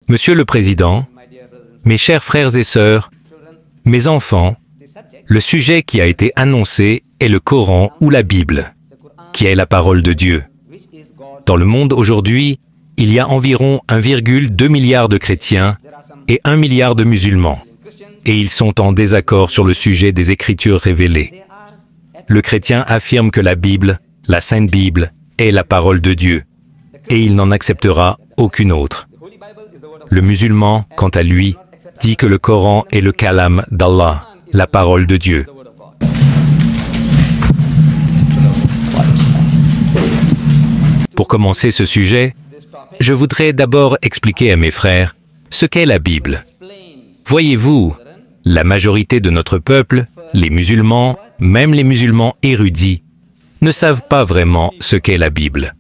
Monsieur le Président, mes chers frères et sœurs, mes enfants, le sujet qui a été annoncé est le Coran ou la Bible, qui est la parole de Dieu. Dans le monde aujourd'hui, il y a environ 1,2 milliard de chrétiens et 1 milliard de musulmans, et ils sont en désaccord sur le sujet des Écritures révélées. Le chrétien affirme que la Bible, la Sainte Bible, est la parole de Dieu, et il n'en acceptera aucune autre. Le musulman, quant à lui, dit que le Coran est le kalam d'Allah, la parole de Dieu. Pour commencer ce sujet, je voudrais d'abord expliquer à mes frères ce qu'est la Bible. Voyez-vous, la majorité de notre peuple, les musulmans, même les musulmans érudits, ne savent pas vraiment ce qu'est la Bible.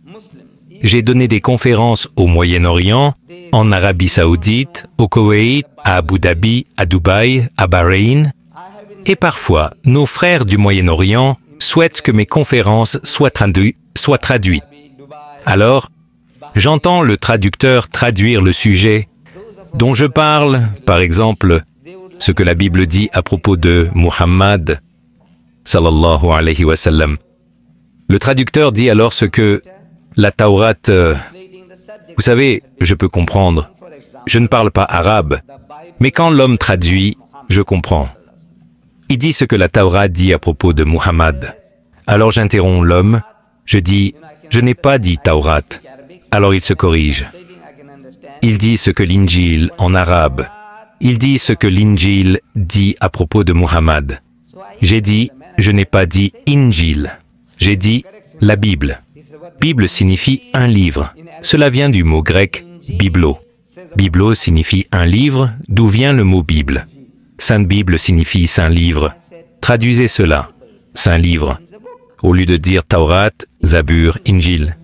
J'ai donné des conférences au Moyen-Orient, en Arabie Saoudite, au Koweït, à Abu Dhabi, à Dubaï, à Bahreïn, et parfois, nos frères du Moyen-Orient souhaitent que mes conférences soient traduites. Alors, j'entends le traducteur traduire le sujet dont je parle, par exemple, ce que la Bible dit à propos de Muhammad, sallallahu alayhi wa sallam. Le traducteur dit alors ce que la Taurate... Vous savez, je peux comprendre. Je ne parle pas arabe, mais quand l'homme traduit, je comprends. Il dit ce que la Taurate dit à propos de Muhammad. Alors j'interromps l'homme, je dis, je n'ai pas dit Taurate. Alors il se corrige. Il dit ce que l'Injil en arabe. Il dit ce que l'Injil dit à propos de Muhammad. J'ai dit, je n'ai pas dit Injil. J'ai dit la Bible. Bible signifie un livre. Cela vient du mot grec biblo. Biblo signifie un livre, d'où vient le mot Bible. Sainte Bible signifie Saint Livre. Traduisez cela, Saint Livre, au lieu de dire Taurat, Zabur, Injil.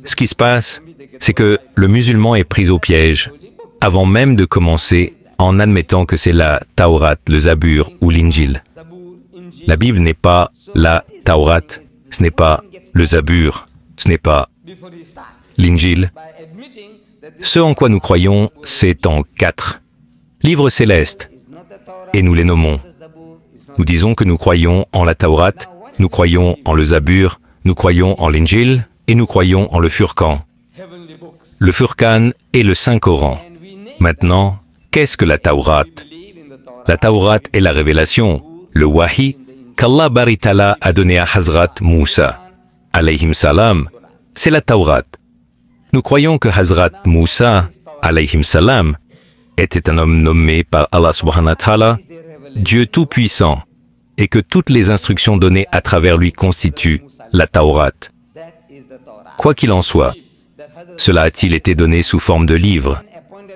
Ce qui se passe, c'est que le musulman est pris au piège, avant même de commencer, en admettant que c'est la Taurat, le Zabur ou l'Injil. La Bible n'est pas la Taurat, ce n'est pas le Zabur, ce n'est pas l'Injil. Ce en quoi nous croyons, c'est en 4 livres célestes, et nous les nommons. Nous disons que nous croyons en la Taurat, nous croyons en le Zabur, nous croyons en l'Injil, et nous croyons en le Furqan. Le Furqan est le Saint-Coran. Maintenant, qu'est-ce que la Taurat? La Taurat est la révélation, le wahi, qu'Allah Baritala a donné à Hazrat Moussa, alayhim salam, c'est la Taurat. Nous croyons que Hazrat Moussa, alayhim salam, était un homme nommé par Allah subhanahu wa ta'ala, Dieu tout-puissant, et que toutes les instructions données à travers lui constituent la Taurat. Quoi qu'il en soit, cela a-t-il été donné sous forme de livre?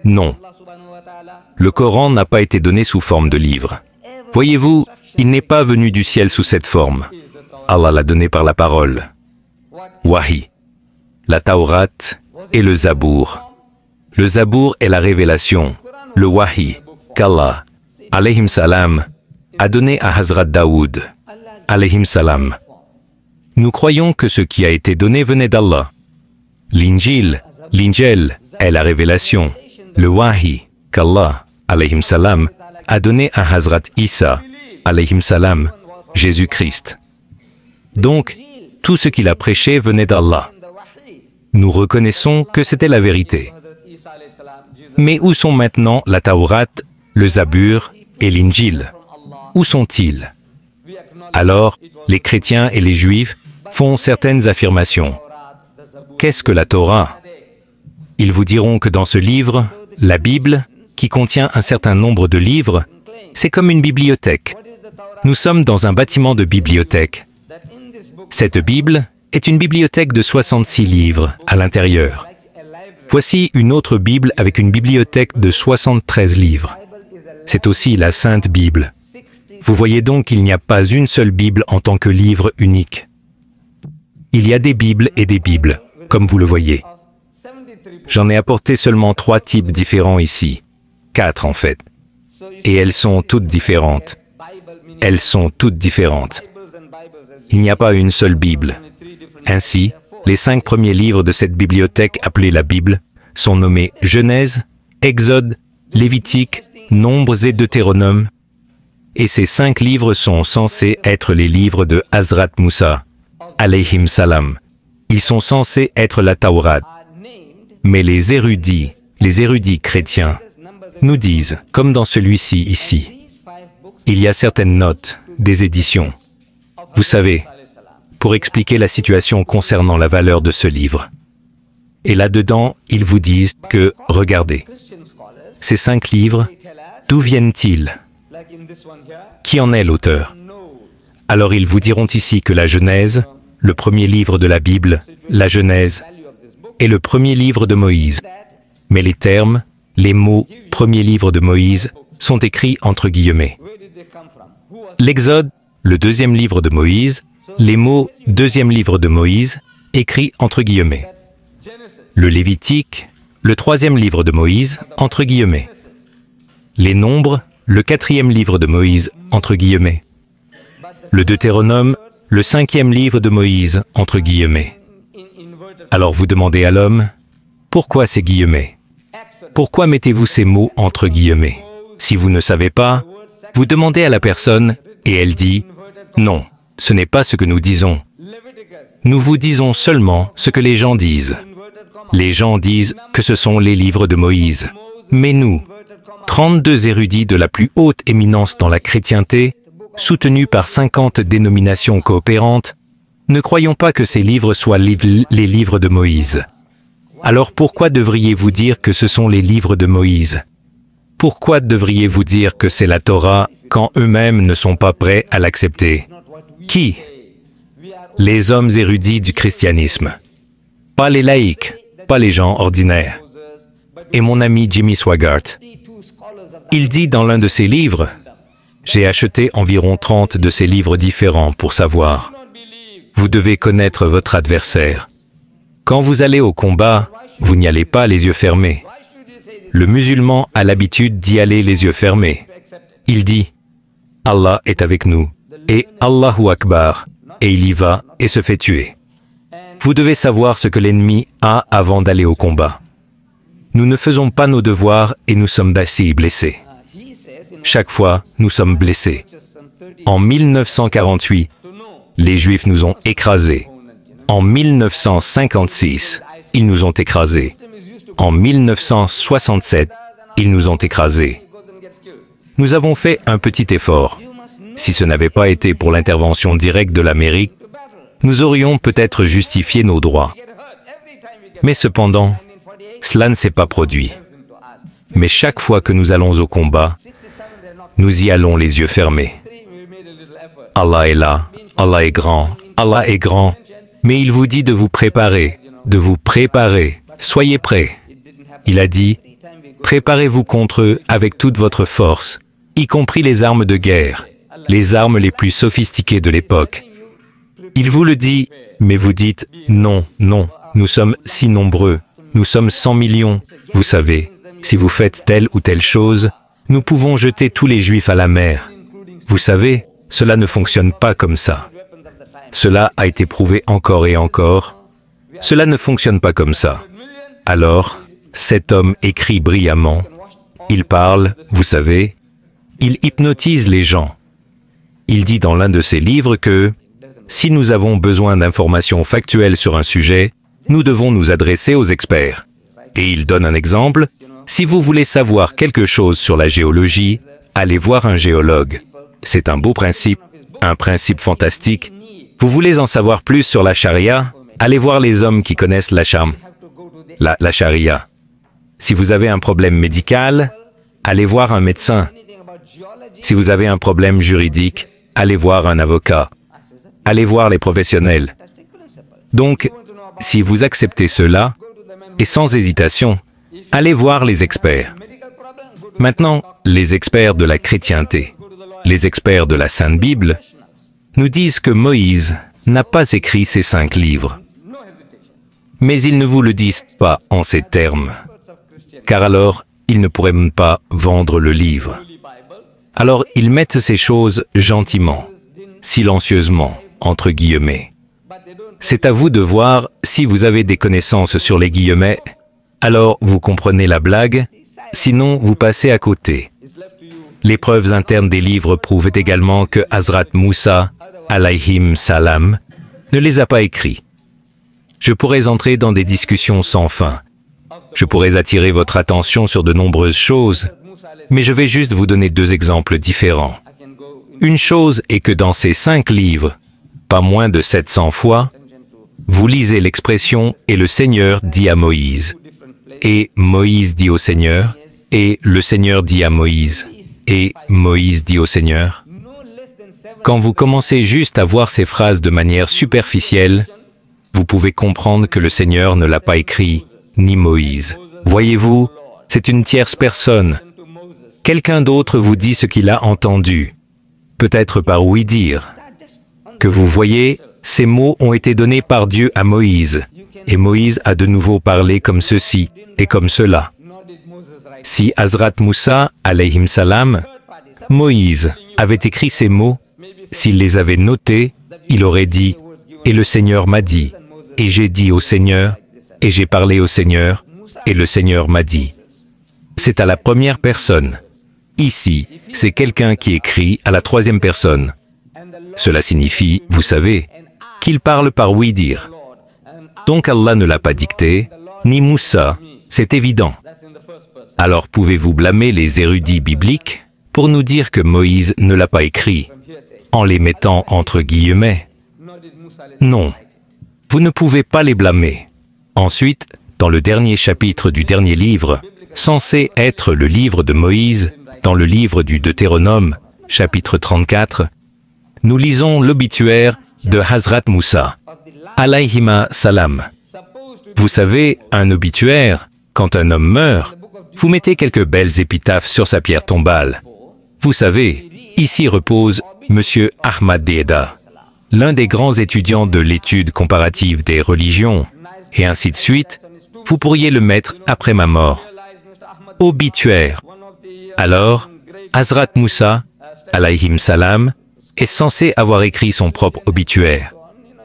Non. Le Coran n'a pas été donné sous forme de livre. Voyez-vous, il n'est pas venu du ciel sous cette forme. Allah l'a donné par la parole. Wahi. La Taurat et le Zabour. Le Zabour est la révélation, le Wahi, qu'Allah, alayhim salam, a donné à Hazrat Daoud, alayhim salam. Nous croyons que ce qui a été donné venait d'Allah. L'Injil, l'Injil est la révélation, le Wahi, qu'Allah, alayhim salam, a donné à Hazrat Isa, alayhim salam, Jésus-Christ. Donc, tout ce qu'il a prêché venait d'Allah. Nous reconnaissons que c'était la vérité. Mais où sont maintenant la Taurat, le Zabur et l'Injil? Où sont-ils? Alors, les chrétiens et les juifs font certaines affirmations. Qu'est-ce que la Torah? Ils vous diront que dans ce livre, la Bible, qui contient un certain nombre de livres, c'est comme une bibliothèque. Nous sommes dans un bâtiment de bibliothèque. Cette Bible est une bibliothèque de 66 livres à l'intérieur. Voici une autre Bible avec une bibliothèque de 73 livres. C'est aussi la Sainte Bible. Vous voyez donc qu'il n'y a pas une seule Bible en tant que livre unique. Il y a des Bibles et des Bibles, comme vous le voyez. J'en ai apporté seulement 3 types différents ici. 4 en fait. Et elles sont toutes différentes. Elles sont toutes différentes. Il n'y a pas une seule Bible. Ainsi, les 5 premiers livres de cette bibliothèque appelée la Bible sont nommés Genèse, Exode, Lévitique, Nombres et Deutéronome. Et ces 5 livres sont censés être les livres de Hazrat Moussa, alayhim salam. Ils sont censés être la Taourat. Mais les érudits chrétiens, nous disent, comme dans celui-ci ici, il y a certaines notes, des éditions. Vous savez, pour expliquer la situation concernant la valeur de ce livre. Et là-dedans, ils vous disent que, regardez, ces 5 livres, d'où viennent-ils? Qui en est l'auteur? Alors ils vous diront ici que la Genèse, le premier livre de la Bible, la Genèse, est le premier livre de Moïse. Mais les termes, les mots « premier livre de Moïse » sont écrits entre guillemets. L'Exode, le deuxième livre de Moïse, les mots « deuxième livre de Moïse » écrits entre guillemets. Le Lévitique, le troisième livre de Moïse, entre guillemets. Les Nombres, le quatrième livre de Moïse, entre guillemets. Le Deutéronome, le cinquième livre de Moïse, entre guillemets. Alors vous demandez à l'homme, pourquoi ces guillemets? Pourquoi mettez-vous ces mots entre guillemets? Si vous ne savez pas, vous demandez à la personne et elle dit, non, ce n'est pas ce que nous disons. Nous vous disons seulement ce que les gens disent. Les gens disent que ce sont les livres de Moïse. Mais nous, 32 érudits de la plus haute éminence dans la chrétienté, soutenus par 50 dénominations coopérantes, ne croyons pas que ces livres soient les livres de Moïse. Alors pourquoi devriez-vous dire que ce sont les livres de Moïse? Pourquoi devriez-vous dire que c'est la Torah quand eux-mêmes ne sont pas prêts à l'accepter? Qui? Les hommes érudits du christianisme. Pas les laïcs, pas les gens ordinaires. Et mon ami Jimmy Swaggart, il dit dans l'un de ses livres, j'ai acheté environ 30 de ces livres différents pour savoir. Vous devez connaître votre adversaire. Quand vous allez au combat, vous n'y allez pas les yeux fermés. Le musulman a l'habitude d'y aller les yeux fermés. Il dit, Allah est avec nous, et Allahu Akbar, et il y va et se fait tuer. Vous devez savoir ce que l'ennemi a avant d'aller au combat. Nous ne faisons pas nos devoirs et nous sommes assez blessés. Chaque fois, nous sommes blessés. En 1948, les Juifs nous ont écrasés. En 1956, ils nous ont écrasés. En 1967, ils nous ont écrasés. Nous avons fait un petit effort. Si ce n'avait pas été pour l'intervention directe de l'Amérique, nous aurions peut-être justifié nos droits. Mais cependant, cela ne s'est pas produit. Mais chaque fois que nous allons au combat, nous y allons les yeux fermés. Allah est là, Allah est grand, mais il vous dit de vous préparer, soyez prêts. Il a dit, préparez-vous contre eux avec toute votre force, y compris les armes de guerre, les armes les plus sophistiquées de l'époque. Il vous le dit, mais vous dites, non, non, nous sommes si nombreux, nous sommes 100 millions, vous savez, si vous faites telle ou telle chose, nous pouvons jeter tous les Juifs à la mer. Vous savez, cela ne fonctionne pas comme ça. Cela a été prouvé encore et encore. Cela ne fonctionne pas comme ça. Alors, cet homme écrit brillamment. Il parle, vous savez, il hypnotise les gens. Il dit dans l'un de ses livres que, si nous avons besoin d'informations factuelles sur un sujet, nous devons nous adresser aux experts. Et il donne un exemple. Si vous voulez savoir quelque chose sur la géologie, allez voir un géologue. C'est un beau principe, un principe fantastique. Vous voulez en savoir plus sur la charia? Allez voir les hommes qui connaissent la charia. Si vous avez un problème médical, allez voir un médecin. Si vous avez un problème juridique, allez voir un avocat. Allez voir les professionnels. Donc, si vous acceptez cela, et sans hésitation, allez voir les experts. Maintenant, les experts de la chrétienté, les experts de la Sainte Bible, nous disent que Moïse n'a pas écrit ces 5 livres. Mais ils ne vous le disent pas en ces termes, car alors, ils ne pourraient même pas vendre le livre. Alors, ils mettent ces choses gentiment, silencieusement, entre guillemets. C'est à vous de voir si vous avez des connaissances sur les guillemets. alors vous comprenez la blague, sinon vous passez à côté. Les preuves internes des livres prouvent également que Hazrat Moussa, alayhim salam, ne les a pas écrits. Je pourrais entrer dans des discussions sans fin. Je pourrais attirer votre attention sur de nombreuses choses, mais je vais juste vous donner 2 exemples différents. Une chose est que dans ces 5 livres, pas moins de 700 fois, vous lisez l'expression « et le Seigneur dit à Moïse » et Moïse dit au Seigneur, et le Seigneur dit à Moïse, et Moïse dit au Seigneur. Quand vous commencez juste à voir ces phrases de manière superficielle, vous pouvez comprendre que le Seigneur ne l'a pas écrit, ni Moïse. Voyez-vous, c'est une tierce personne. Quelqu'un d'autre vous dit ce qu'il a entendu, peut-être par ouï-dire. Que vous voyez, ces mots ont été donnés par Dieu à Moïse, et Moïse a de nouveau parlé comme ceci et comme cela. Si Hazrat Moussa, alayhim salam, Moïse, avait écrit ces mots, s'il les avait notés, il aurait dit « Et le Seigneur m'a dit, et j'ai dit au Seigneur, et j'ai parlé au Seigneur, et le Seigneur m'a dit. » C'est à la première personne. Ici, c'est quelqu'un qui écrit à la 3e personne. Cela signifie, vous savez, qu'il parle par ouï-dire. Donc Allah ne l'a pas dicté, ni Moussa, c'est évident. Alors pouvez-vous blâmer les érudits bibliques pour nous dire que Moïse ne l'a pas écrit, en les mettant entre guillemets? Non, vous ne pouvez pas les blâmer. Ensuite, dans le dernier chapitre du dernier livre, censé être le livre de Moïse, dans le livre du Deutéronome, chapitre 34, nous lisons l'obituaire de Hazrat Moussa, alayhima salam. Vous savez, un obituaire, quand un homme meurt, vous mettez quelques belles épitaphes sur sa pierre tombale. Vous savez, ici repose Monsieur Ahmad Deeda, l'un des grands étudiants de l'étude comparative des religions, et ainsi de suite, vous pourriez le mettre après ma mort. Obituaire. Alors, Hazrat Moussa, alayhim salam, est censé avoir écrit son propre obituaire.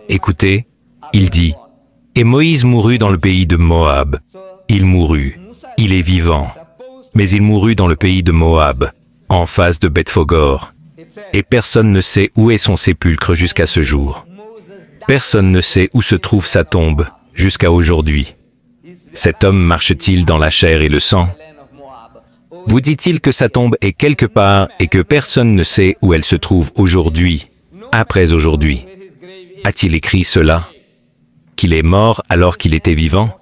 Écoutez, il dit, « Et Moïse mourut dans le pays de Moab. Il mourut, il est vivant, mais il mourut dans le pays de Moab, en face de Beth-Fogor. Et personne ne sait où est son sépulcre jusqu'à ce jour. Personne ne sait où se trouve sa tombe jusqu'à aujourd'hui. Cet homme marche-t-il dans la chair et le sang? Vous dit-il que sa tombe est quelque part et que personne ne sait où elle se trouve aujourd'hui, après aujourd'hui? A-t-il écrit cela? Qu'il est mort alors qu'il était vivant?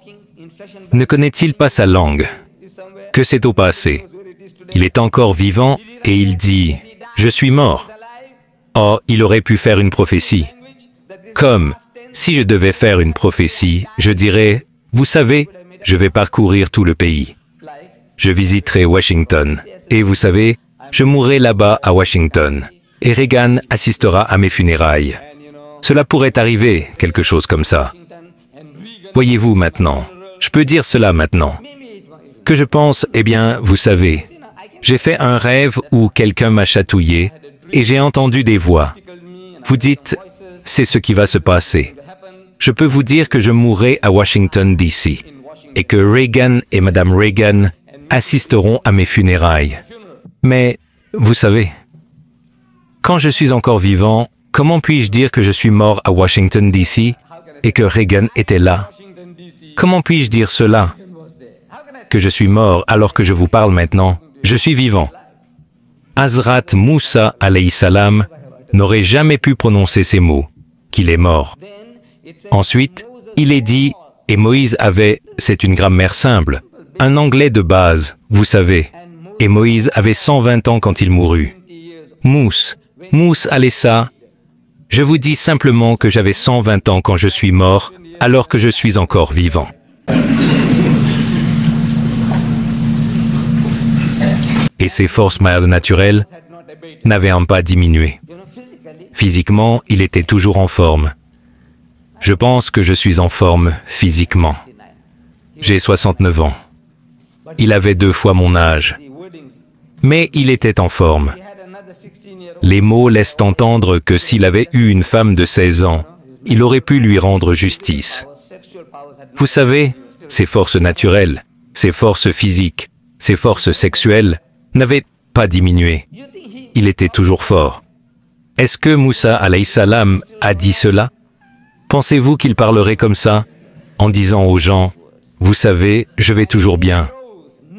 Ne connaît-il pas sa langue? Que c'est au passé? Il est encore vivant et il dit « Je suis mort ». Oh, il aurait pu faire une prophétie. Comme, si je devais faire une prophétie, je dirais « Vous savez, je vais parcourir tout le pays. Je visiterai Washington. Et vous savez, je mourrai là-bas à Washington. Et Reagan assistera à mes funérailles. » Cela pourrait arriver, quelque chose comme ça. Voyez-vous maintenant, je peux dire cela maintenant. Que je pense, eh bien, vous savez, j'ai fait un rêve où quelqu'un m'a chatouillé et j'ai entendu des voix. Vous dites, c'est ce qui va se passer. Je peux vous dire que je mourrai à Washington, D.C. et que Reagan et Madame Reagan assisteront à mes funérailles. Mais, vous savez, quand je suis encore vivant, comment puis-je dire que je suis mort à Washington, D.C. et que Reagan était là? Comment puis-je dire cela? Que je suis mort alors que je vous parle maintenant, je suis vivant. Hazrat Moussa, alayhi salam, n'aurait jamais pu prononcer ces mots, qu'il est mort. Ensuite, il est dit, et Moïse avait, c'est une grammaire simple, un anglais de base, vous savez, et Moïse avait 120 ans quand il mourut. Mouss Alessa, je vous dis simplement que j'avais 120 ans quand je suis mort, alors que je suis encore vivant. Et ses forces naturelles n'avaient pas diminué. Physiquement, il était toujours en forme. Je pense que je suis en forme physiquement. J'ai 69 ans. Il avait 2 fois mon âge. Mais il était en forme. Les mots laissent entendre que s'il avait eu une femme de 16 ans, il aurait pu lui rendre justice. Vous savez, ses forces naturelles ses forces physiques, ses forces sexuelles n'avaient pas diminué. Il était toujours fort. Est-ce que Moussa alayhi salam a dit cela? Pensez-vous qu'il parlerait comme ça, en disant aux gens, « Vous savez, je vais toujours bien ».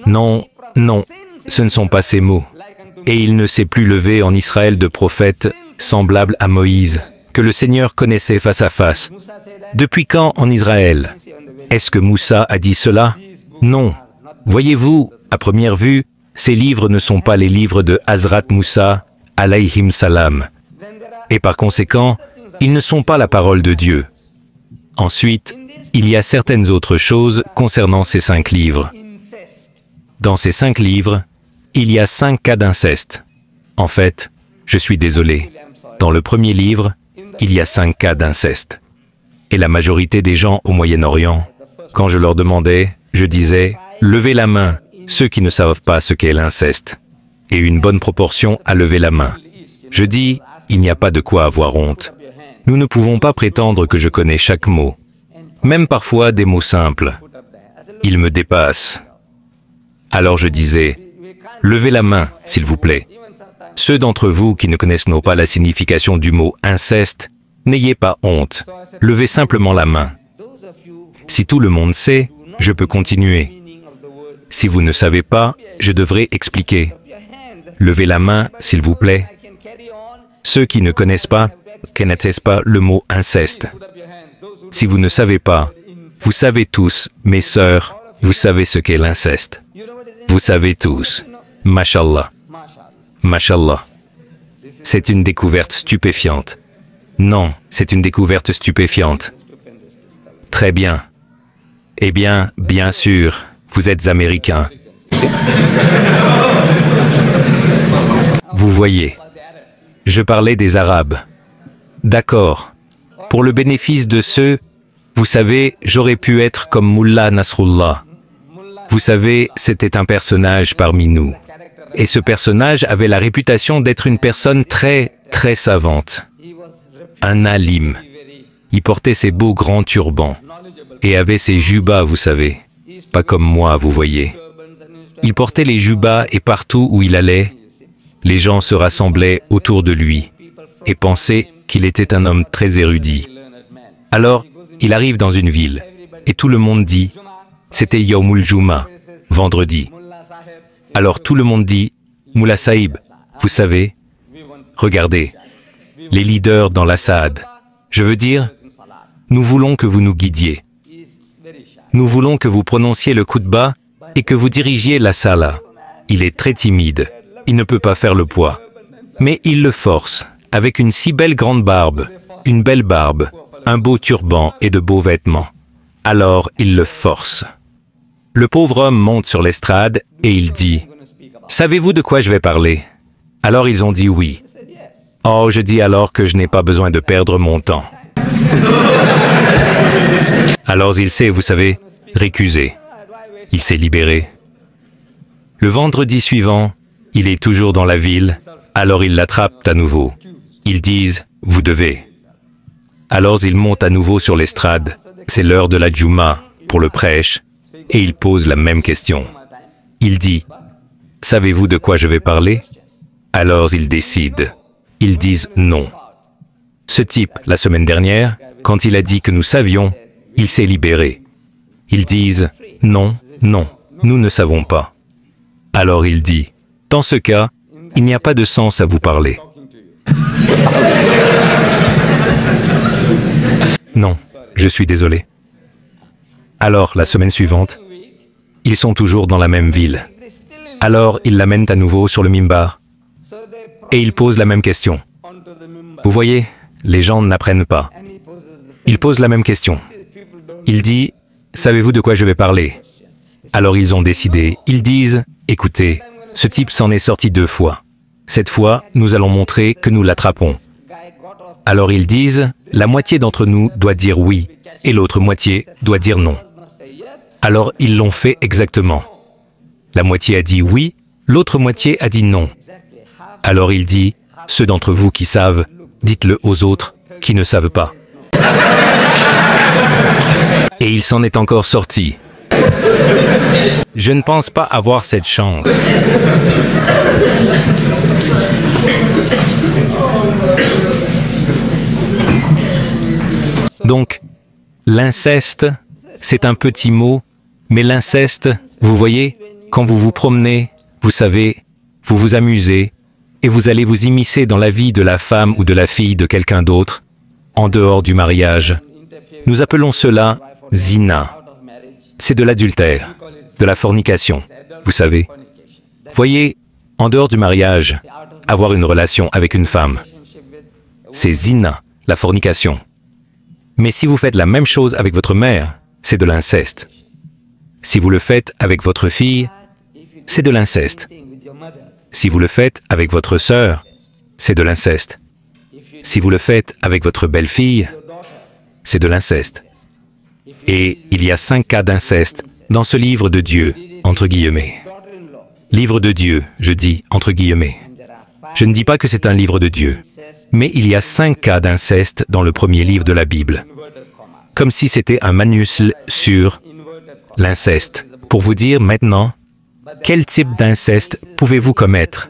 Non, non, ce ne sont pas ces mots. Et il ne s'est plus levé en Israël de prophète semblable à Moïse, que le Seigneur connaissait face à face. Depuis quand en Israël? Est-ce que Moussa a dit cela? Non. Voyez-vous, à première vue, ces livres ne sont pas les livres de Hazrat Moussa, alayhim salam. Et par conséquent, ils ne sont pas la parole de Dieu. Ensuite, il y a certaines autres choses concernant ces 5 livres. Dans ces 5 livres, il y a 5 cas d'inceste. En fait, je suis désolé. Dans le premier livre, il y a 5 cas d'inceste. Et la majorité des gens au Moyen-Orient, quand je leur demandais, je disais, levez la main, ceux qui ne savent pas ce qu'est l'inceste. Et une bonne proportion a levé la main. Je dis, il n'y a pas de quoi avoir honte. Nous ne pouvons pas prétendre que je connais chaque mot. Même parfois des mots simples. Ils me dépassent. Alors je disais, levez la main, s'il vous plaît. Ceux d'entre vous qui ne connaissent pas la signification du mot inceste, n'ayez pas honte. Levez simplement la main. Si tout le monde sait, je peux continuer. Si vous ne savez pas, je devrais expliquer. Levez la main, s'il vous plaît. Ceux qui ne connaissent pas le mot inceste. Si vous ne savez pas, vous savez tous, mes sœurs, vous savez ce qu'est l'inceste. Vous savez tous. Mashallah. Mashallah. C'est une découverte stupéfiante. Non, c'est une découverte stupéfiante. Très bien. Eh bien, bien sûr, vous êtes américain. Vous voyez, je parlais des Arabes. D'accord. Pour le bénéfice de ceux, vous savez, j'aurais pu être comme Mullah Nasrullah. Vous savez, c'était un personnage parmi nous. Et ce personnage avait la réputation d'être une personne très, très savante. Un alim. Il portait ses beaux grands turbans. Et avait ses jubas, vous savez. Pas comme moi, vous voyez. Il portait les jubas et partout où il allait, les gens se rassemblaient autour de lui et pensaient qu'il était un homme très érudit. Alors, il arrive dans une ville et tout le monde dit, c'était Yawmul Juma, vendredi. Alors tout le monde dit, Moula Saïb, vous savez, regardez, les leaders dans la Saad, je veux dire, nous voulons que vous nous guidiez. Nous voulons que vous prononciez le khutba et que vous dirigiez la Salah. Il est très timide, il ne peut pas faire le poids. Mais il le force, avec une si belle grande barbe, une belle barbe, un beau turban et de beaux vêtements. Alors il le force. Le pauvre homme monte sur l'estrade et il dit, « Savez-vous de quoi je vais parler ?» Alors ils ont dit oui. Oh, je dis alors que je n'ai pas besoin de perdre mon temps. Alors il s'est, vous savez, récusé. Il s'est libéré. Le vendredi suivant, il est toujours dans la ville, alors ils l'attrapent à nouveau. Ils disent, « Vous devez ». Alors ils montent à nouveau sur l'estrade, c'est l'heure de la Djouma, pour le prêche, et il pose la même question. Il dit, « Savez-vous de quoi je vais parler ?» Alors ils décident. Ils disent non. Ce type, la semaine dernière, quand il a dit que nous savions, il s'est libéré. Ils disent, « Non, non, nous ne savons pas. » Alors il dit, « Dans ce cas, il n'y a pas de sens à vous parler. » Non, je suis désolé. Alors, la semaine suivante, ils sont toujours dans la même ville. Alors, ils l'amènent à nouveau sur le mimbar et ils posent la même question. Vous voyez, les gens n'apprennent pas. Ils posent la même question. Il dit, « Savez-vous de quoi je vais parler ?» Alors ils ont décidé. Ils disent, « Écoutez, ce type s'en est sorti 2 fois. Cette fois, nous allons montrer que nous l'attrapons. » Alors ils disent, « La moitié d'entre nous doit dire oui et l'autre moitié doit dire non. » Alors ils l'ont fait exactement. La moitié a dit oui, l'autre moitié a dit non. Alors il dit, « Ceux d'entre vous qui savent, dites-le aux autres qui ne savent pas. » Et il s'en est encore sorti. Je ne pense pas avoir cette chance. Donc, l'inceste, c'est un petit mot, mais l'inceste, vous voyez, quand vous vous promenez, vous savez, vous vous amusez, et vous allez vous immiscer dans la vie de la femme ou de la fille de quelqu'un d'autre, en dehors du mariage. Nous appelons cela zina. C'est de l'adultère, de la fornication, vous savez. Voyez, en dehors du mariage, avoir une relation avec une femme, c'est zina, la fornication. Mais si vous faites la même chose avec votre mère, c'est de l'inceste. Si vous le faites avec votre fille, c'est de l'inceste. Si vous le faites avec votre sœur, c'est de l'inceste. Si vous le faites avec votre belle-fille, c'est de l'inceste. Et il y a 5 cas d'inceste dans ce livre de Dieu, entre guillemets. Livre de Dieu, je dis entre guillemets. Je ne dis pas que c'est un livre de Dieu, mais il y a 5 cas d'inceste dans le premier livre de la Bible. Comme si c'était un manuscrit sur l'inceste, pour vous dire maintenant, quel type d'inceste pouvez-vous commettre?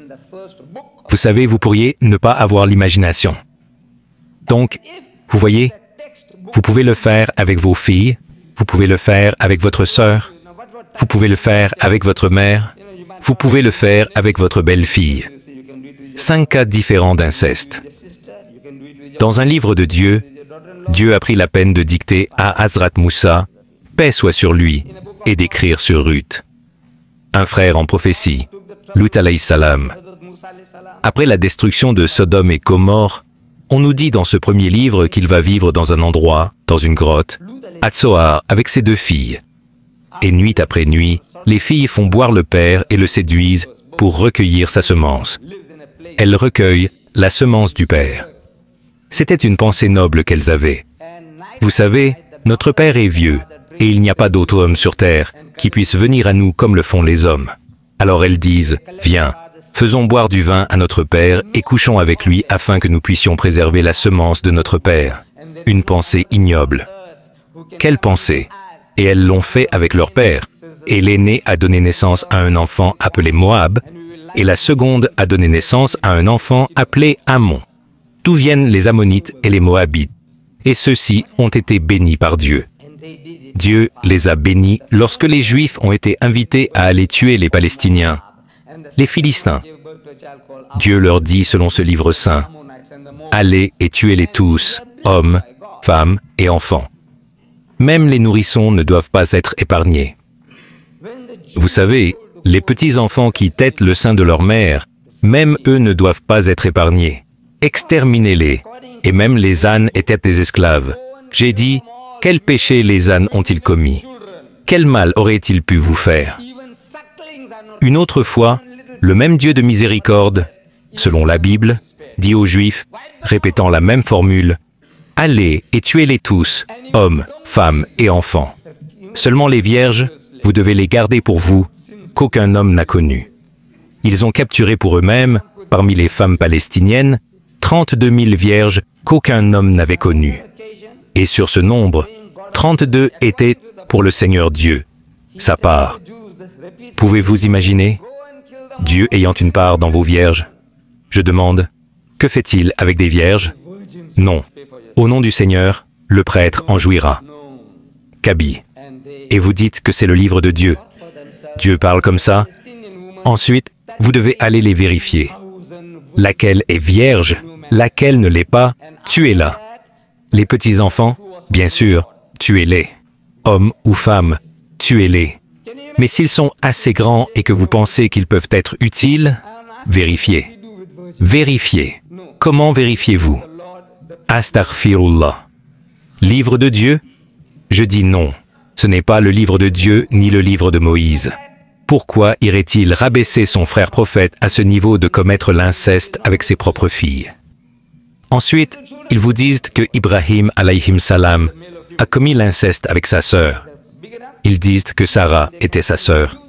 Vous savez, vous pourriez ne pas avoir l'imagination. Donc, vous voyez, vous pouvez le faire avec vos filles, vous pouvez le faire avec votre sœur, vous pouvez le faire avec votre mère, vous pouvez le faire avec votre belle-fille. 5 cas différents d'inceste. Dans un livre de Dieu, Dieu a pris la peine de dicter à Hazrat Moussa, paix soit sur lui, et d'écrire sur Ruth. Un frère en prophétie, Lut alayhi salam. Après la destruction de Sodome et Gomorrhe, on nous dit dans ce premier livre qu'il va vivre dans un endroit, dans une grotte, à Tsoar, avec ses 2 filles. Et nuit après nuit, les filles font boire le père et le séduisent pour recueillir sa semence. Elles recueillent la semence du père. C'était une pensée noble qu'elles avaient. Vous savez, notre père est vieux, et il n'y a pas d'autre homme sur terre qui puisse venir à nous comme le font les hommes. Alors elles disent, viens, faisons boire du vin à notre père et couchons avec lui afin que nous puissions préserver la semence de notre père. Une pensée ignoble. Quelle pensée? Et elles l'ont fait avec leur père. Et l'aîné a donné naissance à un enfant appelé Moab, et la seconde a donné naissance à un enfant appelé Ammon. D'où viennent les Ammonites et les Moabites. Et ceux-ci ont été bénis par Dieu. Dieu les a bénis lorsque les Juifs ont été invités à aller tuer les Palestiniens, les Philistins. Dieu leur dit selon ce livre saint, « Allez et tuez-les tous, hommes, femmes et enfants. Même les nourrissons ne doivent pas être épargnés. » Vous savez, les petits-enfants qui têtent le sein de leur mère, même eux ne doivent pas être épargnés. Exterminez-les, et même les ânes étaient des esclaves. J'ai dit, quel péché les ânes ont-ils commis? Quel mal auraient-ils pu vous faire? Une autre fois, le même Dieu de miséricorde, selon la Bible, dit aux Juifs, répétant la même formule, « Allez et tuez-les tous, hommes, femmes et enfants. Seulement les vierges, vous devez les garder pour vous, qu'aucun homme n'a connu. » Ils ont capturé pour eux-mêmes, parmi les femmes palestiniennes, 32 000 vierges qu'aucun homme n'avait connues. Et sur ce nombre, 32 étaient pour le Seigneur Dieu, sa part. Pouvez-vous imaginer? Dieu ayant une part dans vos vierges. Je demande, que fait-il avec des vierges? Non. Au nom du Seigneur, le prêtre en jouira. Kabi. Et vous dites que c'est le livre de Dieu. Dieu parle comme ça. Ensuite, vous devez aller les vérifier. Laquelle est vierge, laquelle ne l'est pas, tuez-la. Les petits-enfants, bien sûr, tuez-les. Hommes ou femmes, tuez-les. Mais s'ils sont assez grands et que vous pensez qu'ils peuvent être utiles, vérifiez. Vérifiez. Comment vérifiez-vous? Astaghfirullah. Livre de Dieu? Je dis non. Ce n'est pas le livre de Dieu ni le livre de Moïse. Pourquoi irait-il rabaisser son frère prophète à ce niveau de commettre l'inceste avec ses propres filles? Ensuite, ils vous disent que Ibrahim alayhim salam a commis l'inceste avec sa sœur. Ils disent que Sarah était sa sœur.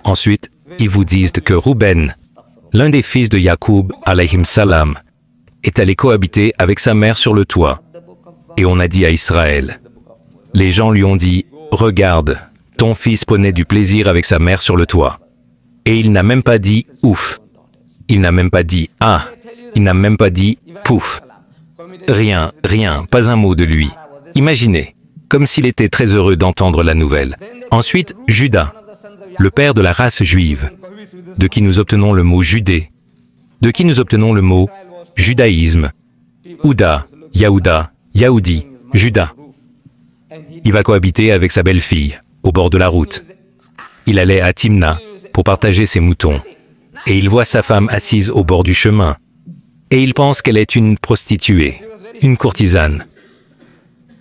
Ensuite, ils vous disent que Rouben, l'un des fils de Yacoub alayhim salam, est allé cohabiter avec sa mère sur le toit. Et on a dit à Israël, les gens lui ont dit, regarde, ton fils prenait du plaisir avec sa mère sur le toit. Et il n'a même pas dit « ouf ». Il n'a même pas dit « ah ». Il n'a même pas dit « pouf ». Rien, pas un mot de lui. Imaginez, comme s'il était très heureux d'entendre la nouvelle. Ensuite, Judas, le père de la race juive, de qui nous obtenons le mot Judée, de qui nous obtenons le mot judaïsme, Ouda, Yaouda, Yaoudi, Judas. Il va cohabiter avec sa belle-fille, au bord de la route. Il allait à Timna pour partager ses moutons, et il voit sa femme assise au bord du chemin, et il pense qu'elle est une prostituée, une courtisane.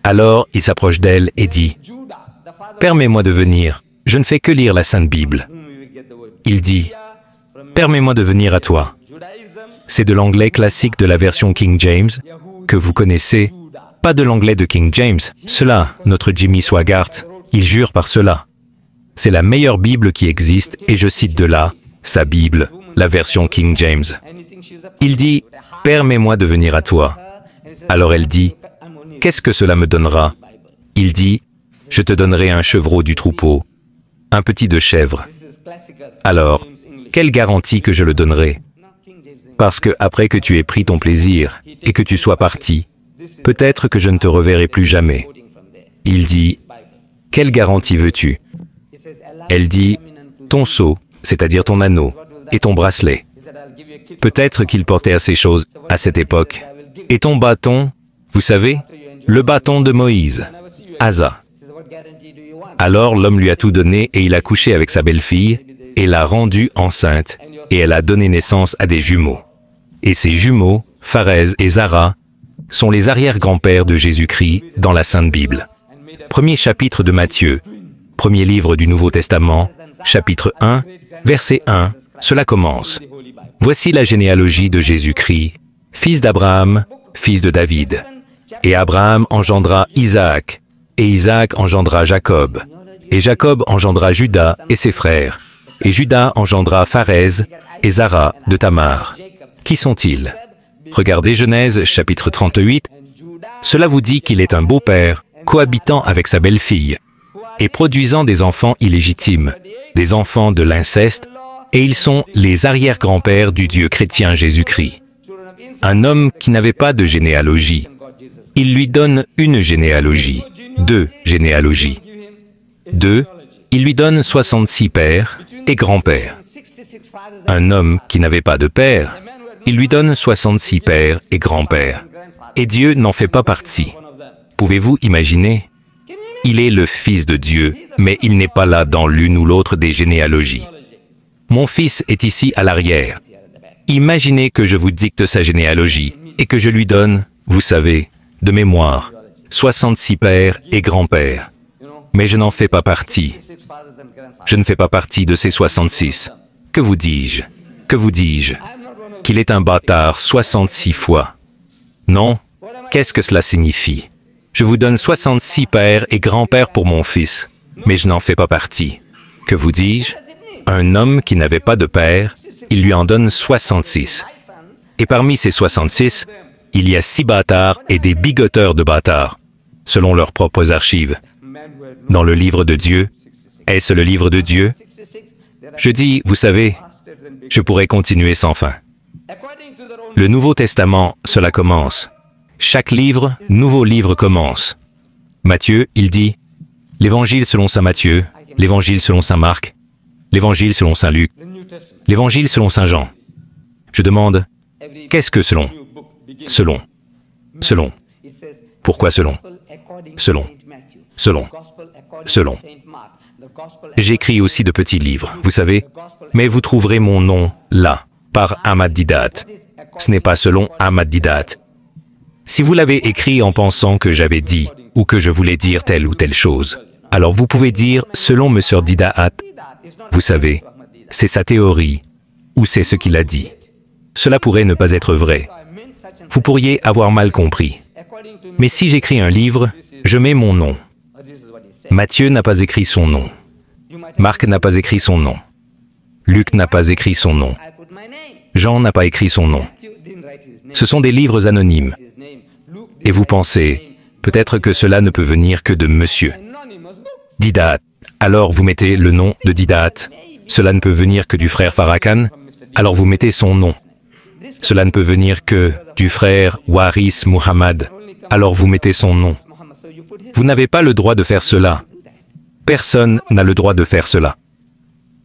Alors il s'approche d'elle et dit « Permets-moi de venir, je ne fais que lire la Sainte Bible. » Il dit « Permets-moi de venir à toi. » C'est de l'anglais classique de la version King James, que vous connaissez, pas de l'anglais de King James. Cela, notre Jimmy Swaggart, il jure par cela. C'est la meilleure Bible qui existe, et je cite de là, sa Bible, la version King James. Il dit « Permets-moi de venir à toi. » Alors elle dit « Qu'est-ce que cela me donnera ?» Il dit « Je te donnerai un chevreau du troupeau, un petit de chèvre. » Alors, quelle garantie que je le donnerai? Parce que après que tu aies pris ton plaisir et que tu sois parti, peut-être que je ne te reverrai plus jamais. Il dit « Quelle garantie veux-tu » Elle dit « Ton sceau, c'est-à-dire ton anneau, et ton bracelet. » Peut-être qu'il portait assez choses à cette époque. Et ton bâton, vous savez, le bâton de Moïse, Asa. Alors l'homme lui a tout donné et il a couché avec sa belle-fille et l'a rendue enceinte et elle a donné naissance à des jumeaux. Et ces jumeaux, Pharez et Zara, sont les arrière-grands-pères de Jésus-Christ dans la Sainte Bible. Premier chapitre de Matthieu, premier livre du Nouveau Testament, chapitre 1, verset 1, cela commence. Voici la généalogie de Jésus-Christ, fils d'Abraham, fils de David. Et Abraham engendra Isaac, et Isaac engendra Jacob. Et Jacob engendra Judas et ses frères. Et Judas engendra Pharez et Zara de Tamar. Qui sont-ils? Regardez Genèse chapitre 38. Cela vous dit qu'il est un beau-père, cohabitant avec sa belle-fille, et produisant des enfants illégitimes, des enfants de l'inceste, et ils sont les arrière-grands-pères du Dieu chrétien Jésus-Christ. Un homme qui n'avait pas de généalogie. Il lui donne une généalogie, 2 généalogies. 2, il lui donne 66 pères et grands-pères. Un homme qui n'avait pas de père, il lui donne 66 pères et grands-pères. Et Dieu n'en fait pas partie. Pouvez-vous imaginer? Il est le Fils de Dieu, mais il n'est pas là dans l'une ou l'autre des généalogies. Mon fils est ici à l'arrière. Imaginez que je vous dicte sa généalogie et que je lui donne, vous savez, de mémoire, 66 pères et grands-pères. Mais je n'en fais pas partie. Je ne fais pas partie de ces 66. Que vous dis-je? Que vous dis-je? Qu'il est un bâtard 66 fois. Non? Qu'est-ce que cela signifie? Je vous donne 66 pères et grands-pères pour mon fils, mais je n'en fais pas partie. Que vous dis-je? Un homme qui n'avait pas de père, il lui en donne 66. Et parmi ces 66, il y a 6 bâtards et des bigoteurs de bâtards, selon leurs propres archives. Dans le livre de Dieu, est-ce le livre de Dieu? Je dis, vous savez, je pourrais continuer sans fin. Le Nouveau Testament, cela commence. Chaque livre, nouveau livre commence. Matthieu, il dit, l'Évangile selon saint Matthieu, l'Évangile selon saint Marc, l'Évangile selon saint Luc, l'Évangile selon saint Jean. Je demande, qu'est-ce que selon? Selon. Selon. Pourquoi selon? Selon. Selon. Selon. J'écris aussi de petits livres, vous savez, mais vous trouverez mon nom là, par Ahmad Didat. Ce n'est pas selon Ahmad Didat. Si vous l'avez écrit en pensant que j'avais dit ou que je voulais dire telle ou telle chose, alors vous pouvez dire selon M. Didat. Vous savez, c'est sa théorie ou c'est ce qu'il a dit. Cela pourrait ne pas être vrai. Vous pourriez avoir mal compris. Mais si j'écris un livre, je mets mon nom. Matthieu n'a pas écrit son nom. Marc n'a pas écrit son nom. Luc n'a pas écrit son nom. Jean n'a pas écrit son nom. Ce sont des livres anonymes. Et vous pensez, peut-être que cela ne peut venir que de Monsieur Didat. alors vous mettez le nom de Didat. Cela ne peut venir que du frère Farrakhan, alors vous mettez son nom. Cela ne peut venir que du frère Waris Muhammad, alors vous mettez son nom. Vous n'avez pas le droit de faire cela. Personne n'a le droit de faire cela.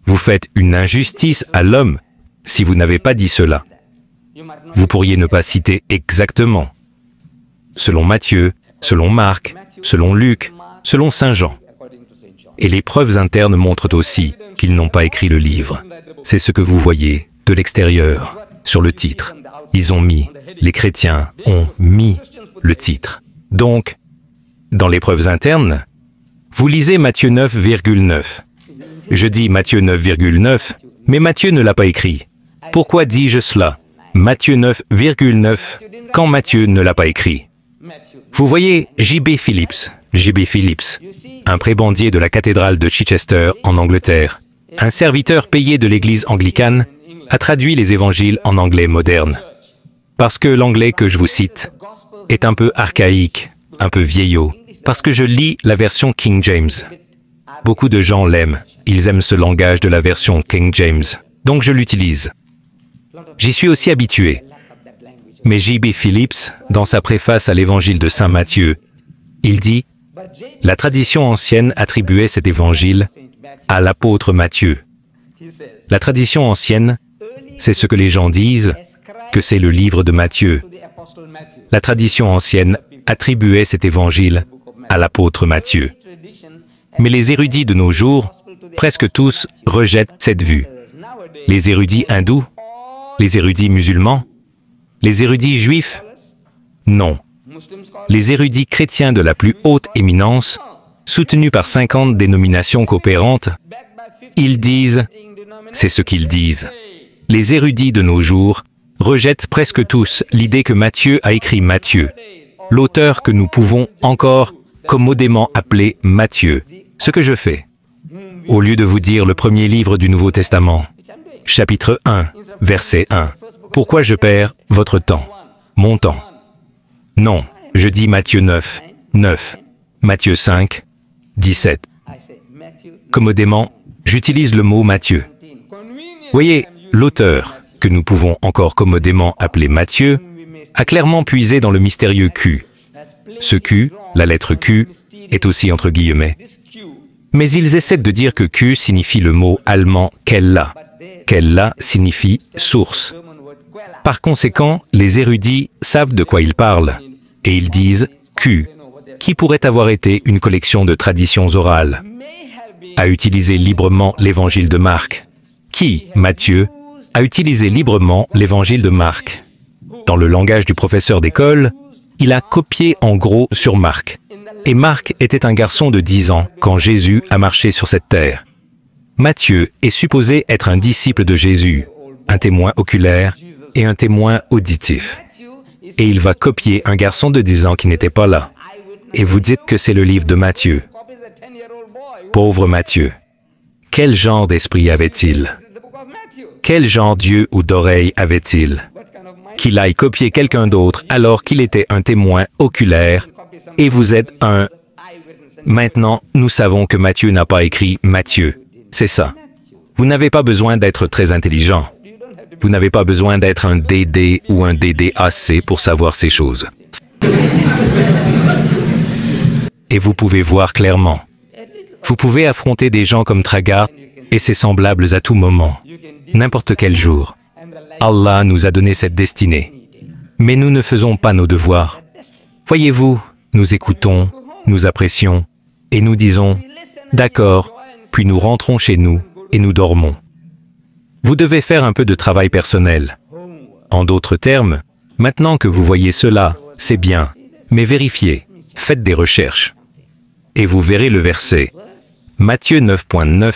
Vous faites une injustice à l'homme si vous n'avez pas dit cela. Vous pourriez ne pas citer exactement. Selon Matthieu, selon Marc, selon Luc, selon Saint Jean. Et les preuves internes montrent aussi qu'ils n'ont pas écrit le livre. C'est ce que vous voyez de l'extérieur, sur le titre. Les chrétiens ont mis le titre. Donc, dans les preuves internes, vous lisez Matthieu 9,9. Je dis Matthieu 9,9, mais Matthieu ne l'a pas écrit. Pourquoi dis-je cela? Matthieu 9,9, quand Matthieu ne l'a pas écrit. Vous voyez J.B. Phillips, un prébendier de la cathédrale de Chichester en Angleterre, un serviteur payé de l'église anglicane, a traduit les évangiles en anglais moderne. Parce que l'anglais que je vous cite est un peu archaïque, un peu vieillot, parce que je lis la version King James. Beaucoup de gens l'aiment, ils aiment ce langage de la version King James, donc je l'utilise. J'y suis aussi habitué. Mais J.B. Phillips, dans sa préface à l'évangile de Saint Matthieu, il dit « La tradition ancienne attribuait cet évangile à l'apôtre Matthieu. La tradition ancienne, c'est ce que les gens disent, que c'est le livre de Matthieu. La tradition ancienne attribuait cet évangile à l'apôtre Matthieu. Mais les érudits de nos jours, presque tous, rejettent cette vue. Les érudits hindous, les érudits musulmans, les érudits juifs, non. Les érudits chrétiens de la plus haute éminence, soutenus par 50 dénominations coopérantes, ils disent, c'est ce qu'ils disent. Les érudits de nos jours rejettent presque tous l'idée que Matthieu a écrit Matthieu, l'auteur que nous pouvons encore commodément appeler Matthieu. Ce que je fais, au lieu de vous dire le premier livre du Nouveau Testament, chapitre 1, verset 1, pourquoi je perds votre temps, mon temps? Non, je dis Matthieu 9, 9, Matthieu 5, 17. Commodément, j'utilise le mot Matthieu. Voyez, l'auteur, que nous pouvons encore commodément appeler Matthieu, a clairement puisé dans le mystérieux Q. Ce Q, la lettre Q, est aussi entre guillemets. Mais ils essaient de dire que Q signifie le mot allemand Quella. Quella signifie source. Par conséquent, les érudits savent de quoi ils parlent, et ils disent Q, qui pourrait avoir été une collection de traditions orales, a utilisé librement l'évangile de Marc. Qui, Matthieu, a utilisé librement l'évangile de Marc. Dans le langage du professeur d'école, il a copié en gros sur Marc. Et Marc était un garçon de 10 ans quand Jésus a marché sur cette terre. Matthieu est supposé être un disciple de Jésus, un témoin oculaire et un témoin auditif. Et il va copier un garçon de 10 ans qui n'était pas là. Et vous dites que c'est le livre de Matthieu. Pauvre Matthieu. Quel genre d'esprit avait-il? Quel genre d'yeux ou d'oreilles avait-il? Qu'il aille copier quelqu'un d'autre alors qu'il était un témoin oculaire, et vous êtes un... Maintenant, nous savons que Matthieu n'a pas écrit Matthieu. C'est ça. Vous n'avez pas besoin d'être très intelligent. Vous n'avez pas besoin d'être un DD ou un DDAC pour savoir ces choses. Et vous pouvez voir clairement. Vous pouvez affronter des gens comme Traggart et ses semblables à tout moment, n'importe quel jour. Allah nous a donné cette destinée. Mais nous ne faisons pas nos devoirs. Voyez-vous, nous écoutons, nous apprécions, et nous disons « D'accord », puis nous rentrons chez nous et nous dormons. Vous devez faire un peu de travail personnel. En d'autres termes, maintenant que vous voyez cela, c'est bien, mais vérifiez, faites des recherches. Et vous verrez le verset. Matthieu 9.9.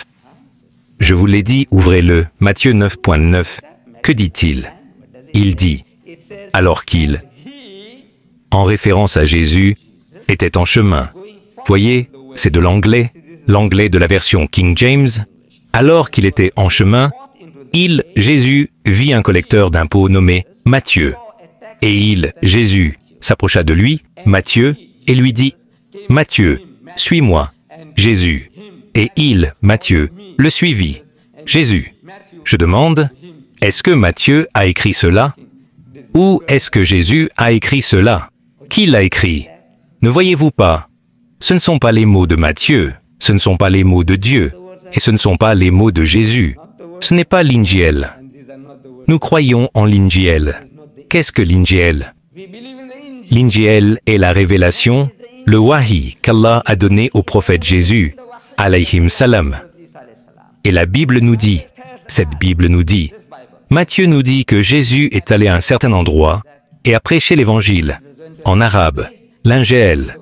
Je vous l'ai dit, ouvrez-le, Matthieu 9.9. Que dit-il? Il dit, alors qu'il, en référence à Jésus, était en chemin. Voyez, c'est de l'anglais de la version King James. Alors qu'il était en chemin, Jésus, vit un collecteur d'impôts nommé Matthieu. Et Jésus, s'approcha de lui, Matthieu, et lui dit, Matthieu, suis-moi. Jésus, et il, Matthieu, le suivit. Jésus. Je demande, est-ce que Matthieu a écrit cela? Ou est-ce que Jésus a écrit cela? Qui l'a écrit? Ne voyez-vous pas? Ce ne sont pas les mots de Matthieu, ce ne sont pas les mots de Dieu, et ce ne sont pas les mots de Jésus. Ce n'est pas l'Injiel. Nous croyons en l'Injiel. Qu'est-ce que l'Injiel? L'Injiel est la révélation, le wahi qu'Allah a donné au prophète Jésus, alayhim salam. Et la Bible nous dit, cette Bible nous dit, Matthieu nous dit que Jésus est allé à un certain endroit et a prêché l'évangile, en arabe, l'Injil.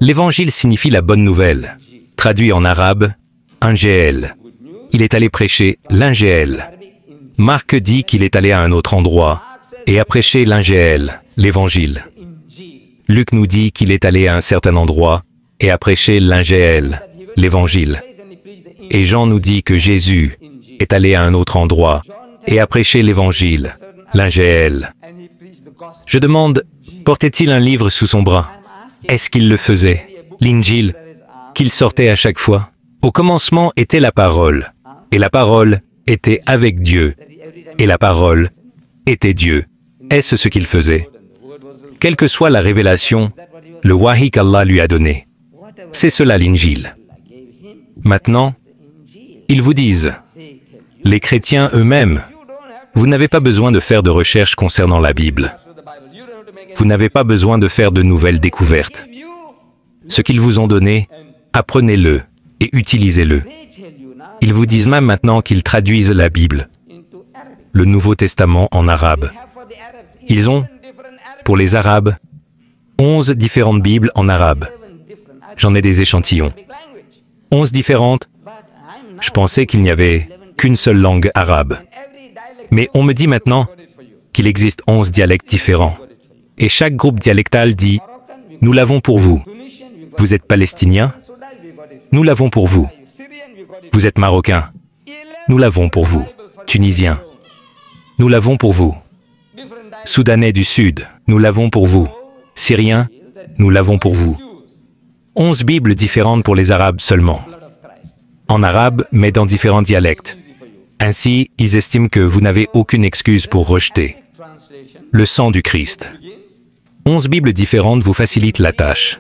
L'évangile signifie la bonne nouvelle. Traduit en arabe, Injil. Il est allé prêcher l'Injil. Marc dit qu'il est allé à un autre endroit et a prêché l'Injil, l'évangile. Luc nous dit qu'il est allé à un certain endroit et a prêché l'Injil, l'évangile. Et Jean nous dit que Jésus est allé à un autre endroit et a prêché l'évangile, l'Injil. Je demande, portait-il un livre sous son bras? Est-ce qu'il le faisait, l'Injil, qu'il sortait à chaque fois? Au commencement était la parole, et la parole était avec Dieu, et la parole était Dieu. Est-ce ce qu'il faisait? Quelle que soit la révélation, le wahi qu'Allah lui a donné, c'est cela l'Injil. Maintenant, ils vous disent, les chrétiens eux-mêmes, vous n'avez pas besoin de faire de recherches concernant la Bible. Vous n'avez pas besoin de faire de nouvelles découvertes. Ce qu'ils vous ont donné, apprenez-le et utilisez-le. Ils vous disent même maintenant qu'ils traduisent la Bible, le Nouveau Testament en arabe. Ils ont, pour les Arabes, 11 différentes Bibles en arabe. J'en ai des échantillons. 11 différentes. Je pensais qu'il n'y avait qu'une seule langue arabe. Mais on me dit maintenant qu'il existe 11 dialectes différents. Et chaque groupe dialectal dit « Nous l'avons pour vous. Vous êtes palestinien? Nous l'avons pour vous. Vous êtes marocain? Nous l'avons pour vous. Tunisien? Nous l'avons pour vous. Soudanais du Sud? Nous l'avons pour vous. Syrien? Nous l'avons pour vous. 11 Bibles différentes pour les Arabes seulement. En arabe, mais dans différents dialectes. Ainsi, ils estiment que vous n'avez aucune excuse pour rejeter le sang du Christ. 11 Bibles différentes vous facilitent la tâche.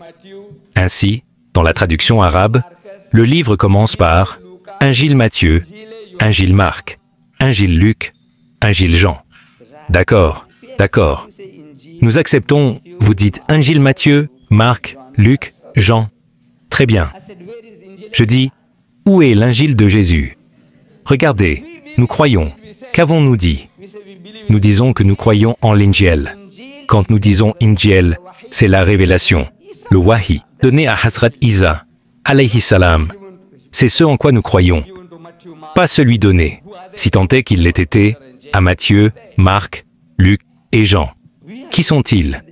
Ainsi, dans la traduction arabe, le livre commence par Injil Matthieu, Injil Marc, Injil Luc, Injil Jean. D'accord, d'accord. Nous acceptons, vous dites Injil Matthieu, Marc, Luc, Jean. Très bien. Je dis, où est l'Injil de Jésus? Regardez, nous croyons. Qu'avons-nous dit? Nous disons que nous croyons en l'Injil. Quand nous disons Injil, c'est la révélation, le wahi, donné à Hazrat Isa, alayhi salam. C'est ce en quoi nous croyons. Pas celui donné, si tant est qu'il l'ait été, à Matthieu, Marc, Luc et Jean. Qui sont-ils?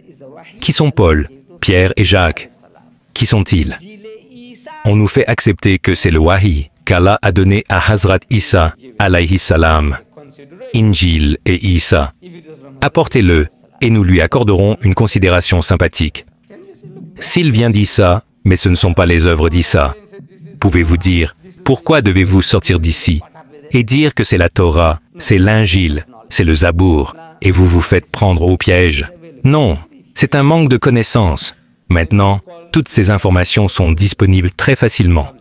Qui sont Paul, Pierre et Jacques? Qui sont-ils? On nous fait accepter que c'est le wahi qu'Allah a donné à Hazrat Isa, alayhi salam, Injil et Isa. Apportez-le et nous lui accorderons une considération sympathique. S'il vient d'Isa, mais ce ne sont pas les œuvres d'Isa, pouvez-vous dire, pourquoi devez-vous sortir d'ici et dire que c'est la Torah, c'est l'Injil, c'est le Zabour, et vous vous faites prendre au piège? Non, c'est un manque de connaissances. Maintenant, toutes ces informations sont disponibles très facilement.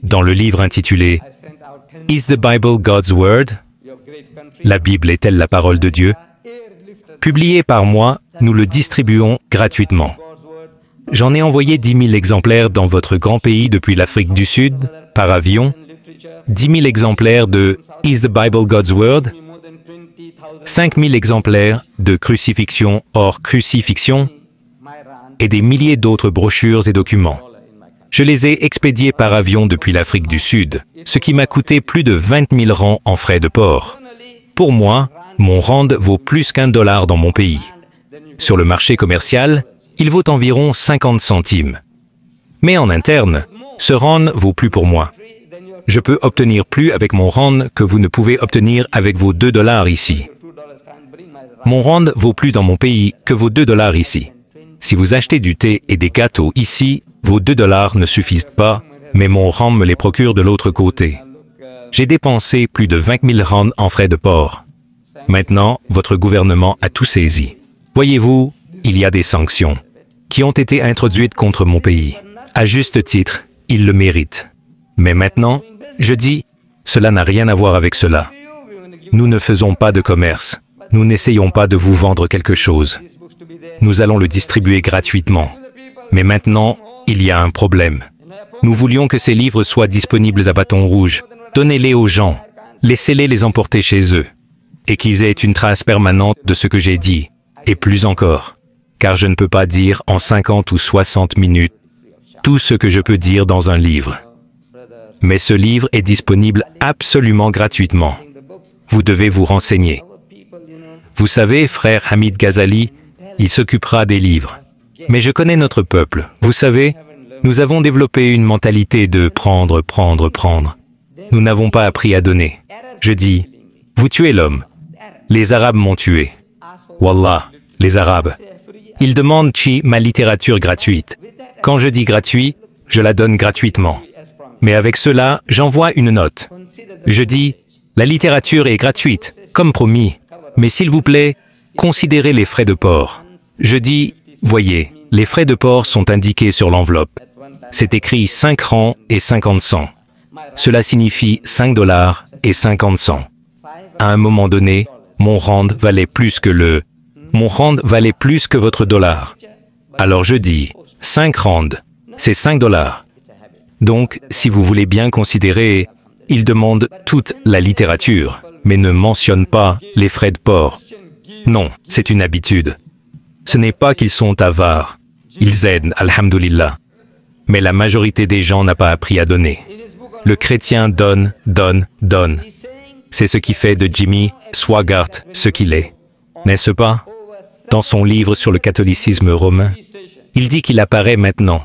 Dans le livre intitulé « Is the Bible God's Word ?» La Bible est-elle la parole de Dieu? Publié par moi, nous le distribuons gratuitement. J'en ai envoyé 10 000 exemplaires dans votre grand pays depuis l'Afrique du Sud, par avion, 10 000 exemplaires de « Is the Bible God's Word ?» 5 000 exemplaires de Crucifixion hors crucifixion et des milliers d'autres brochures et documents. Je les ai expédiés par avion depuis l'Afrique du Sud, ce qui m'a coûté plus de 20 000 rands en frais de port. Pour moi, mon rand vaut plus qu'1 dollar dans mon pays. Sur le marché commercial, il vaut environ 50 centimes. Mais en interne, ce rand vaut plus pour moi. Je peux obtenir plus avec mon rand que vous ne pouvez obtenir avec vos 2 dollars ici. Mon rand vaut plus dans mon pays que vos 2 dollars ici. Si vous achetez du thé et des gâteaux ici, vos 2 dollars ne suffisent pas mais mon rang me les procure de l'autre côté. J'ai dépensé plus de 20 000 rands en frais de port. Maintenant, votre gouvernement a tout saisi. Voyez-vous, il y a des sanctions qui ont été introduites contre mon pays. À juste titre, il le mérite. Mais maintenant, je dis, cela n'a rien à voir avec cela. Nous ne faisons pas de commerce. Nous n'essayons pas de vous vendre quelque chose. Nous allons le distribuer gratuitement. Mais maintenant, il y a un problème. Nous voulions que ces livres soient disponibles à bâton rouge. Donnez-les aux gens. Laissez-les les emporter chez eux. Et qu'ils aient une trace permanente de ce que j'ai dit. Et plus encore. Car je ne peux pas dire en 50 ou 60 minutes tout ce que je peux dire dans un livre. Mais ce livre est disponible absolument gratuitement. Vous devez vous renseigner. Vous savez, frère Hamid Ghazali, il s'occupera des livres. Mais je connais notre peuple. Vous savez, nous avons développé une mentalité de prendre, prendre, prendre. Nous n'avons pas appris à donner. Je dis, vous tuez l'homme. Les Arabes m'ont tué. Wallah, les Arabes. Ils demandent ma littérature gratuite. Quand je dis gratuit, je la donne gratuitement. Mais avec cela, j'envoie une note. Je dis, la littérature est gratuite, comme promis. Mais s'il vous plaît, considérez les frais de port. Je dis, voyez, les frais de port sont indiqués sur l'enveloppe. C'est écrit 5 rangs et 50 cents. Cela signifie 5 $ et 50 cents. À un moment donné, mon rand valait plus que votre dollar. Alors je dis, 5 rands, c'est 5 $. Donc, si vous voulez bien considérer, ils demandent toute la littérature, mais ne mentionnent pas les frais de port. Non, c'est une habitude. Ce n'est pas qu'ils sont avares. Ils aident, alhamdulillah. Mais la majorité des gens n'a pas appris à donner. Le chrétien donne, donne, donne. C'est ce qui fait de Jimmy Swaggart ce qu'il est. N'est-ce pas? Dans son livre sur le catholicisme romain, il dit qu'il apparaît maintenant,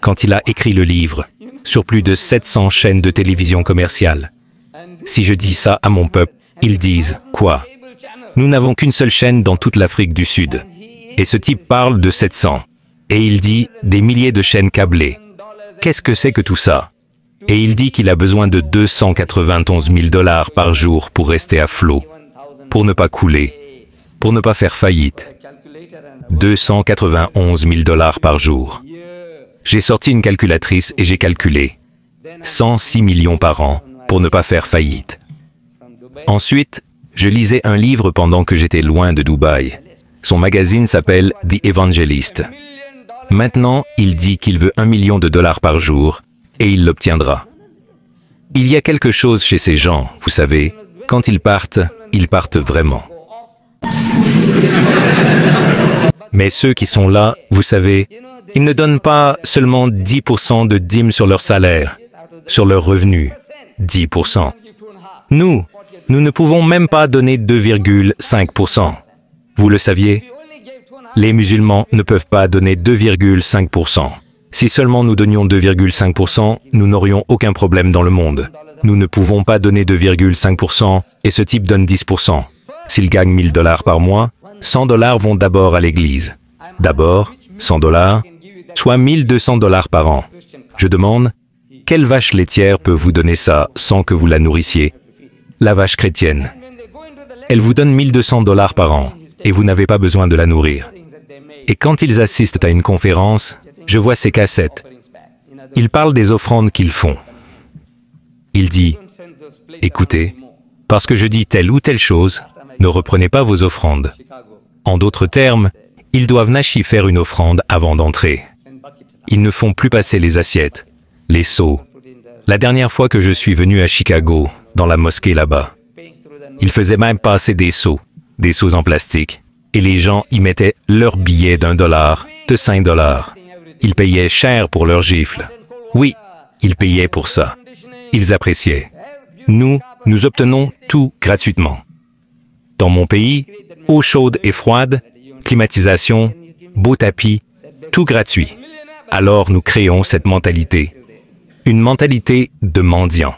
quand il a écrit le livre, sur plus de 700 chaînes de télévision commerciales. Si je dis ça à mon peuple, ils disent « Quoi? Nous n'avons qu'une seule chaîne dans toute l'Afrique du Sud. » Et ce type parle de 700. Et il dit « Des milliers de chaînes câblées. » Qu'est-ce que c'est que tout ça? Et il dit qu'il a besoin de 291 000 $ par jour pour rester à flot, pour ne pas couler, pour ne pas faire faillite. 291 000 $ par jour. J'ai sorti une calculatrice et j'ai calculé 106 millions par an pour ne pas faire faillite. Ensuite, je lisais un livre pendant que j'étais loin de Dubaï. Son magazine s'appelle The Evangelist. Maintenant, il dit qu'il veut 1 million de $ par jour et il l'obtiendra. Il y a quelque chose chez ces gens, vous savez, quand ils partent vraiment. Mais ceux qui sont là, vous savez, ils ne donnent pas seulement 10% de dîmes sur leur salaire, sur leurs revenus. 10%. Nous ne pouvons même pas donner 2,5%. Vous le saviez? Les musulmans ne peuvent pas donner 2,5%. Si seulement nous donnions 2,5%, nous n'aurions aucun problème dans le monde. Nous ne pouvons pas donner 2,5% et ce type donne 10%. S'il gagne 1 000 $ par mois, 100 $ vont d'abord à l'église. D'abord, 100 $, soit 1 200 $ par an. Je demande, quelle vache laitière peut vous donner ça sans que vous la nourrissiez? La vache chrétienne. Elle vous donne 1 200 $ par an et vous n'avez pas besoin de la nourrir. Et quand ils assistent à une conférence, je vois ces cassettes. Ils parlent des offrandes qu'ils font. Il dit, écoutez, parce que je dis telle ou telle chose, ne reprenez pas vos offrandes. En d'autres termes, ils doivent nachi faire une offrande avant d'entrer. Ils ne font plus passer les assiettes, les seaux. La dernière fois que je suis venu à Chicago, dans la mosquée là-bas, ils faisaient même passer des seaux en plastique, et les gens y mettaient leurs billets d'1 $, de 5 $. Ils payaient cher pour leurs gifles. Oui, ils payaient pour ça. Ils appréciaient. Nous obtenons tout gratuitement. Dans mon pays, eau chaude et froide, climatisation, beau tapis, tout gratuit. Alors nous créons cette mentalité. Une mentalité de mendiant.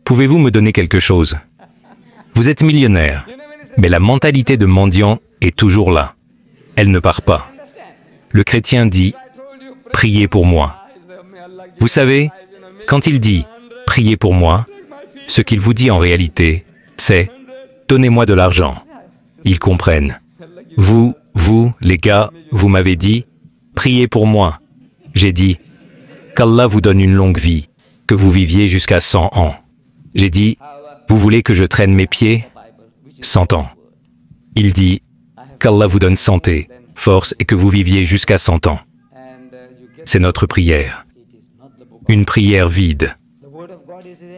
Pouvez-vous me donner quelque chose? Vous êtes millionnaire, mais la mentalité de mendiant est toujours là. Elle ne part pas. Le chrétien dit, priez pour moi. Vous savez, quand il dit « priez pour moi », ce qu'il vous dit en réalité, c'est « donnez-moi de l'argent ». Ils comprennent. Vous, les gars, vous m'avez dit « priez pour moi ». J'ai dit « qu'Allah vous donne une longue vie, que vous viviez jusqu'à 100 ans ». J'ai dit « vous voulez que je traîne mes pieds » 100 ans. Il dit « qu'Allah vous donne santé, force et que vous viviez jusqu'à 100 ans ». C'est notre prière. Une prière vide.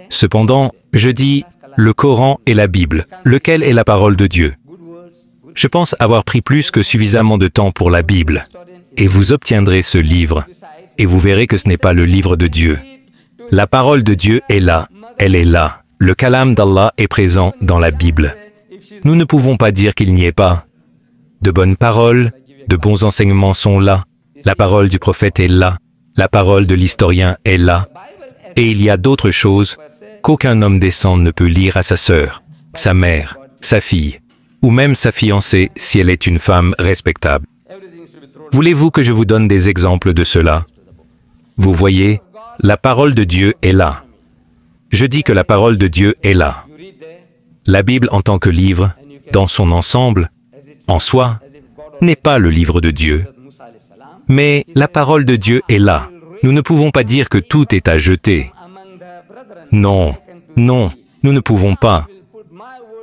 Cependant, je dis le Coran et la Bible, lequel est la parole de Dieu. Je pense avoir pris plus que suffisamment de temps pour la Bible, et vous obtiendrez ce livre, et vous verrez que ce n'est pas le livre de Dieu. La parole de Dieu est là, elle est là. Le kalam d'Allah est présent dans la Bible. Nous ne pouvons pas dire qu'il n'y est pas. De bonnes paroles, de bons enseignements sont là. La parole du prophète est là. La parole de l'historien est là. Et il y a d'autres choses qu'aucun homme décent ne peut lire à sa sœur, sa mère, sa fille, ou même sa fiancée si elle est une femme respectable. Voulez-vous que je vous donne des exemples de cela? Vous voyez, la parole de Dieu est là. Je dis que la parole de Dieu est là. La Bible en tant que livre, dans son ensemble, en soi, n'est pas le livre de Dieu. Mais la parole de Dieu est là. Nous ne pouvons pas dire que tout est à jeter. Non, non, nous ne pouvons pas.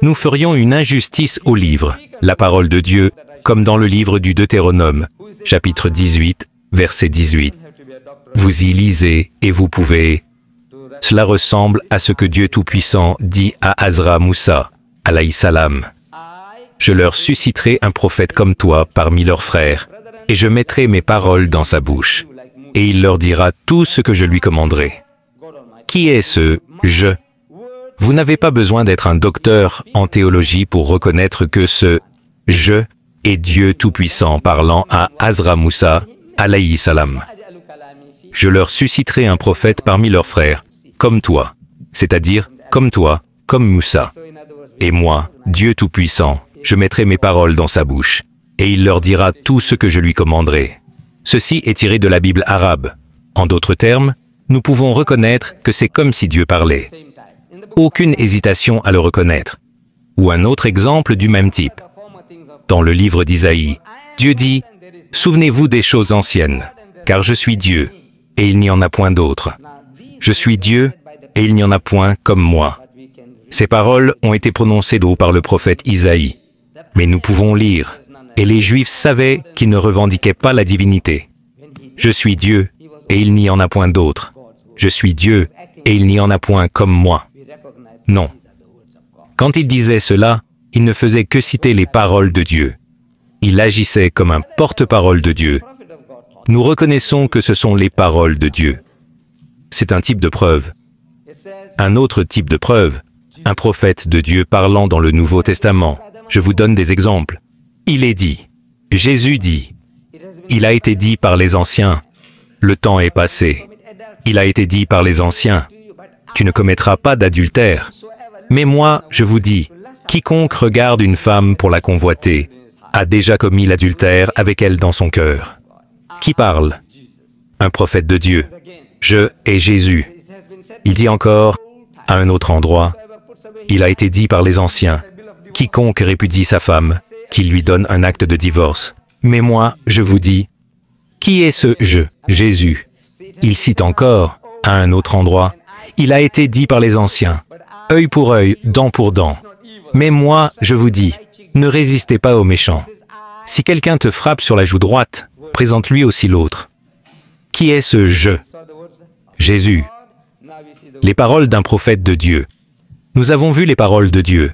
Nous ferions une injustice au livre, la parole de Dieu, comme dans le livre du Deutéronome, chapitre 18, verset 18. Vous y lisez et vous pouvez. Cela ressemble à ce que Dieu Tout-Puissant dit à Azra Moussa, alayhi salam. Je leur susciterai un prophète comme toi parmi leurs frères, et je mettrai mes paroles dans sa bouche, et il leur dira tout ce que je lui commanderai. Qui est ce « je » ? Vous n'avez pas besoin d'être un docteur en théologie pour reconnaître que ce « je » est Dieu Tout-Puissant parlant à Azra Moussa, alayhi salam. Je leur susciterai un prophète parmi leurs frères, comme toi, c'est-à-dire comme toi, comme Moussa. Et moi, Dieu Tout-Puissant, je mettrai mes paroles dans sa bouche, et il leur dira tout ce que je lui commanderai. Ceci est tiré de la Bible arabe. En d'autres termes, nous pouvons reconnaître que c'est comme si Dieu parlait. Aucune hésitation à le reconnaître. Ou un autre exemple du même type. Dans le livre d'Isaïe, Dieu dit « Souvenez-vous des choses anciennes, car je suis Dieu, et il n'y en a point d'autre. Je suis Dieu, et il n'y en a point comme moi. » Ces paroles ont été prononcées d'eau par le prophète Isaïe. Mais nous pouvons lire. Et les Juifs savaient qu'ils ne revendiquaient pas la divinité. Je suis Dieu, et il n'y en a point d'autre. Je suis Dieu, et il n'y en a point comme moi. Non. Quand il disait cela, il ne faisait que citer les paroles de Dieu. Il agissait comme un porte-parole de Dieu. Nous reconnaissons que ce sont les paroles de Dieu. C'est un type de preuve. Un autre type de preuve, un prophète de Dieu parlant dans le Nouveau Testament. Je vous donne des exemples. Il est dit, Jésus dit, il a été dit par les anciens, le temps est passé. Il a été dit par les anciens, tu ne commettras pas d'adultère. Mais moi, je vous dis, quiconque regarde une femme pour la convoiter, a déjà commis l'adultère avec elle dans son cœur. Qui parle? Un prophète de Dieu. Je et Jésus. Il dit encore, à un autre endroit, il a été dit par les anciens, quiconque répudie sa femme, qu'il lui donne un acte de divorce. Mais moi, je vous dis, qui est ce « je » ? Jésus. Il cite encore, à un autre endroit, il a été dit par les anciens, œil pour œil, dent pour dent. Mais moi, je vous dis, ne résistez pas aux méchants. Si quelqu'un te frappe sur la joue droite, présente-lui aussi l'autre. Qui est ce « je » ? Jésus. Les paroles d'un prophète de Dieu. Nous avons vu les paroles de Dieu.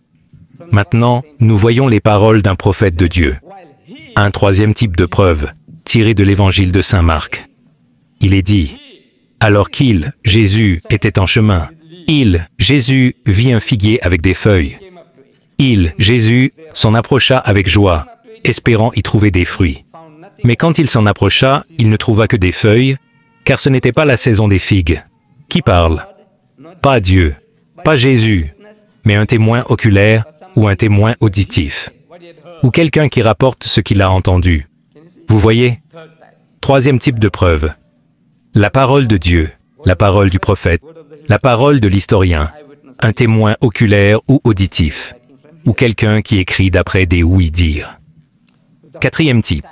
Maintenant, nous voyons les paroles d'un prophète de Dieu. Un troisième type de preuve, tiré de l'évangile de saint Marc. Il est dit, alors qu'il, Jésus, était en chemin, il, Jésus, vit un figuier avec des feuilles. Il, Jésus, s'en approcha avec joie, espérant y trouver des fruits. Mais quand il s'en approcha, il ne trouva que des feuilles, car ce n'était pas la saison des figues. Qui parle? Pas Dieu, pas Jésus, mais un témoin oculaire ou un témoin auditif, ou quelqu'un qui rapporte ce qu'il a entendu. Vous voyez? Troisième type de preuve. La parole de Dieu. la parole du prophète, la parole de l'historien, un témoin oculaire ou auditif, ou quelqu'un qui écrit d'après des ouï-dire. Quatrième type.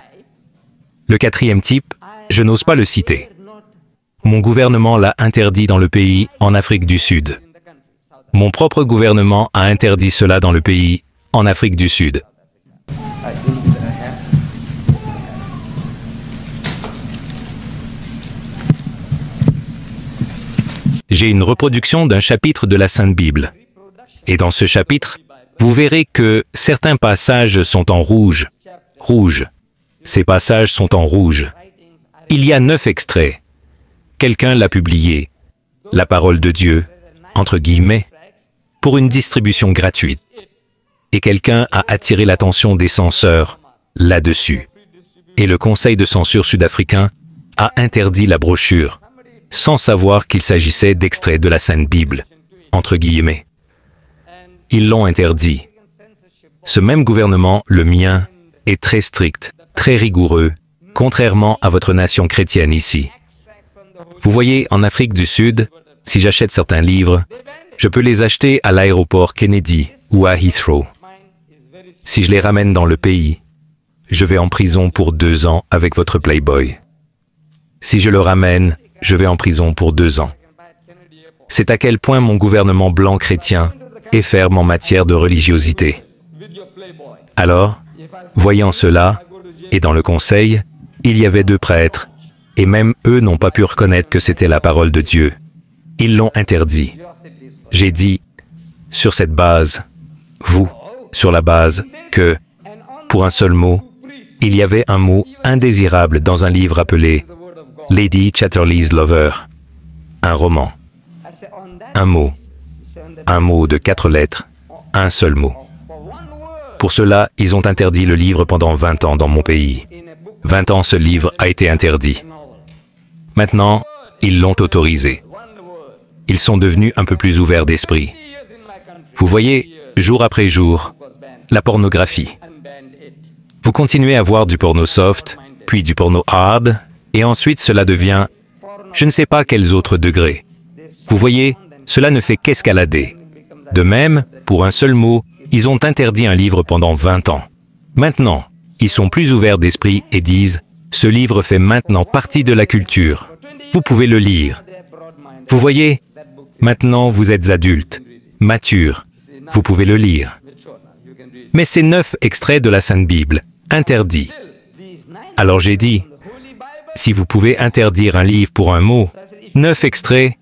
Le quatrième type, je n'ose pas le citer. Mon gouvernement l'a interdit dans le pays, en Afrique du Sud. Mon propre gouvernement a interdit cela dans le pays, en Afrique du Sud. J'ai une reproduction d'un chapitre de la Sainte Bible. Et dans ce chapitre, vous verrez que certains passages sont en rouge. Rouge. Ces passages sont en rouge. Il y a 9 extraits. Quelqu'un l'a publié. La parole de Dieu, entre guillemets, pour une distribution gratuite. Et quelqu'un a attiré l'attention des censeurs là-dessus. Et le Conseil de censure sud-africain a interdit la brochure, sans savoir qu'il s'agissait d'extraits de la Sainte Bible, entre guillemets. Ils l'ont interdit. Ce même gouvernement, le mien, est très strict, très rigoureux, contrairement à votre nation chrétienne ici. Vous voyez, en Afrique du Sud, si j'achète certains livres, je peux les acheter à l'aéroport Kennedy ou à Heathrow. Si je les ramène dans le pays, je vais en prison pour 2 ans avec votre Playboy. Si je le ramène, je vais en prison pour 2 ans. C'est à quel point mon gouvernement blanc chrétien est ferme en matière de religiosité. Alors, voyant cela, et dans le conseil, il y avait 2 prêtres, et même eux n'ont pas pu reconnaître que c'était la parole de Dieu. Ils l'ont interdit. J'ai dit, sur cette base, sur la base que, pour un seul mot, il y avait un mot indésirable dans un livre appelé Lady Chatterley's Lover, un roman. Un mot de 4 lettres, un seul mot. Pour cela, ils ont interdit le livre pendant 20 ans dans mon pays. 20 ans, ce livre a été interdit. Maintenant, ils l'ont autorisé. Ils sont devenus un peu plus ouverts d'esprit. Vous voyez, jour après jour, la pornographie. Vous continuez à voir du porno soft, puis du porno hard, et ensuite cela devient, je ne sais pas quels autres degrés. Vous voyez, cela ne fait qu'escalader. De même, pour un seul mot, ils ont interdit un livre pendant 20 ans. Maintenant, ils sont plus ouverts d'esprit et disent, ce livre fait maintenant partie de la culture. Vous pouvez le lire. Vous voyez, maintenant vous êtes adultes, matures. Vous pouvez le lire. Mais ces 9 extraits de la Sainte Bible, interdits. Alors j'ai dit, si vous pouvez interdire un livre pour un mot, 9 extraits,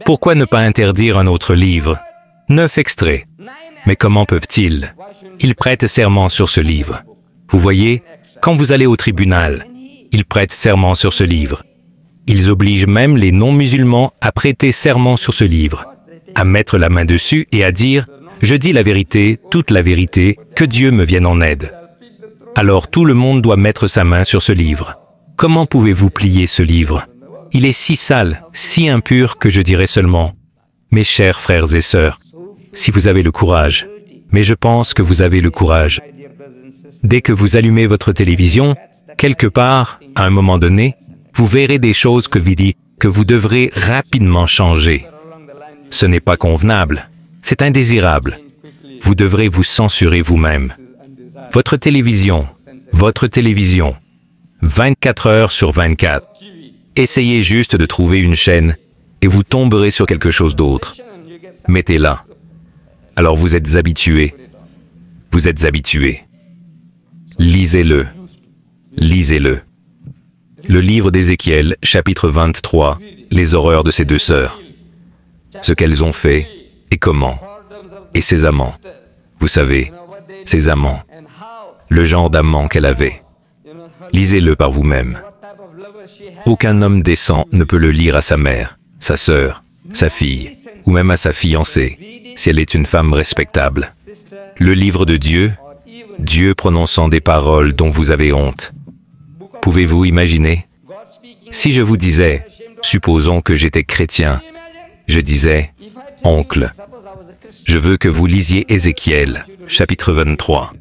pourquoi ne pas interdire un autre livre? 9 extraits. Mais comment peuvent-ils? Ils prêtent serment sur ce livre. Vous voyez, quand vous allez au tribunal, ils prêtent serment sur ce livre. Ils obligent même les non-musulmans à prêter serment sur ce livre, à mettre la main dessus et à dire « Je dis la vérité, toute la vérité, que Dieu me vienne en aide ». Alors tout le monde doit mettre sa main sur ce livre. Comment pouvez-vous plier ce livre? Il est si sale, si impur que je dirais seulement « Mes chers frères et sœurs, si vous avez le courage, mais je pense que vous avez le courage. Dès que vous allumez votre télévision, quelque part, à un moment donné, vous verrez des choses que vous dites que vous devrez rapidement changer. Ce n'est pas convenable, c'est indésirable. Vous devrez vous censurer vous-même. Votre télévision, 24 heures sur 24. Essayez juste de trouver une chaîne et vous tomberez sur quelque chose d'autre. Mettez-la. Alors vous êtes habitué. Vous êtes habitué. Lisez-le. Lisez-le. Le livre d'Ézéchiel, chapitre 23, les horreurs de ces 2 sœurs. Ce qu'elles ont fait et comment. Et ses amants. Vous savez, ses amants. Le genre d'amant qu'elle avait. Lisez-le par vous-même. Aucun homme décent ne peut le lire à sa mère, sa sœur, sa fille, ou même à sa fiancée, si elle est une femme respectable. Le livre de Dieu, Dieu prononçant des paroles dont vous avez honte. Pouvez-vous imaginer? Si je vous disais, supposons que j'étais chrétien, je disais, oncle, je veux que vous lisiez Ézéchiel, chapitre 23.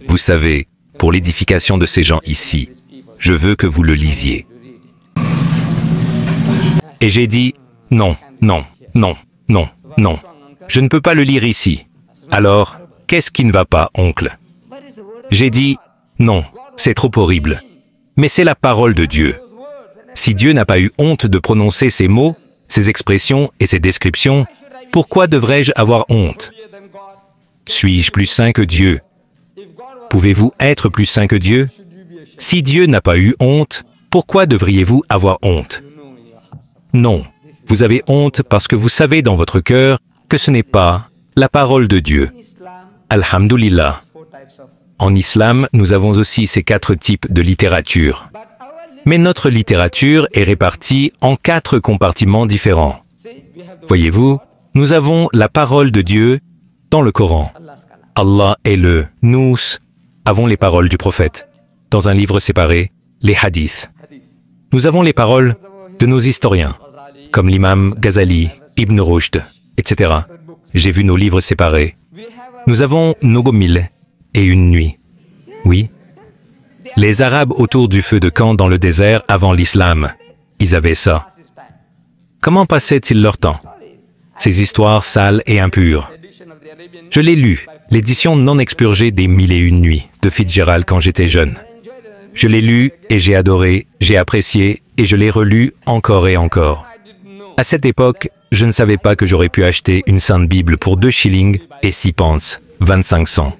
Vous savez, pour l'édification de ces gens ici, je veux que vous le lisiez. Et j'ai dit, Non, non, non, non, non. Je ne peux pas le lire ici. Alors, qu'est-ce qui ne va pas, oncle? J'ai dit, non, c'est trop horrible. Mais c'est la parole de Dieu. Si Dieu n'a pas eu honte de prononcer ces mots, ces expressions et ces descriptions, pourquoi devrais-je avoir honte? Suis-je plus saint que Dieu? Pouvez-vous être plus saint que Dieu? Si Dieu n'a pas eu honte, pourquoi devriez-vous avoir honte? Non, vous avez honte parce que vous savez dans votre cœur que ce n'est pas la parole de Dieu. Alhamdulillah. En islam, nous avons aussi ces 4 types de littérature. Mais notre littérature est répartie en 4 compartiments différents. Voyez-vous, nous avons la parole de Dieu dans le Coran. Allah est le nous avons les paroles du prophète. Dans un livre séparé, les hadiths. Nous avons les paroles de nos historiens, comme l'imam Ghazali, Ibn Rushd, etc. J'ai vu nos livres séparés. Nous avons nos mille et une nuit. Oui. Les Arabes autour du feu de camp dans le désert avant l'islam, ils avaient ça. Comment passaient-ils leur temps? Ces histoires sales et impures. Je l'ai lu, l'édition non expurgée des 1001 nuits de Fitzgerald quand j'étais jeune. Je l'ai lu et j'ai adoré, j'ai apprécié et je l'ai relu encore et encore. À cette époque, je ne savais pas que j'aurais pu acheter une sainte Bible pour 2 shillings et 6 pence, 25 cents.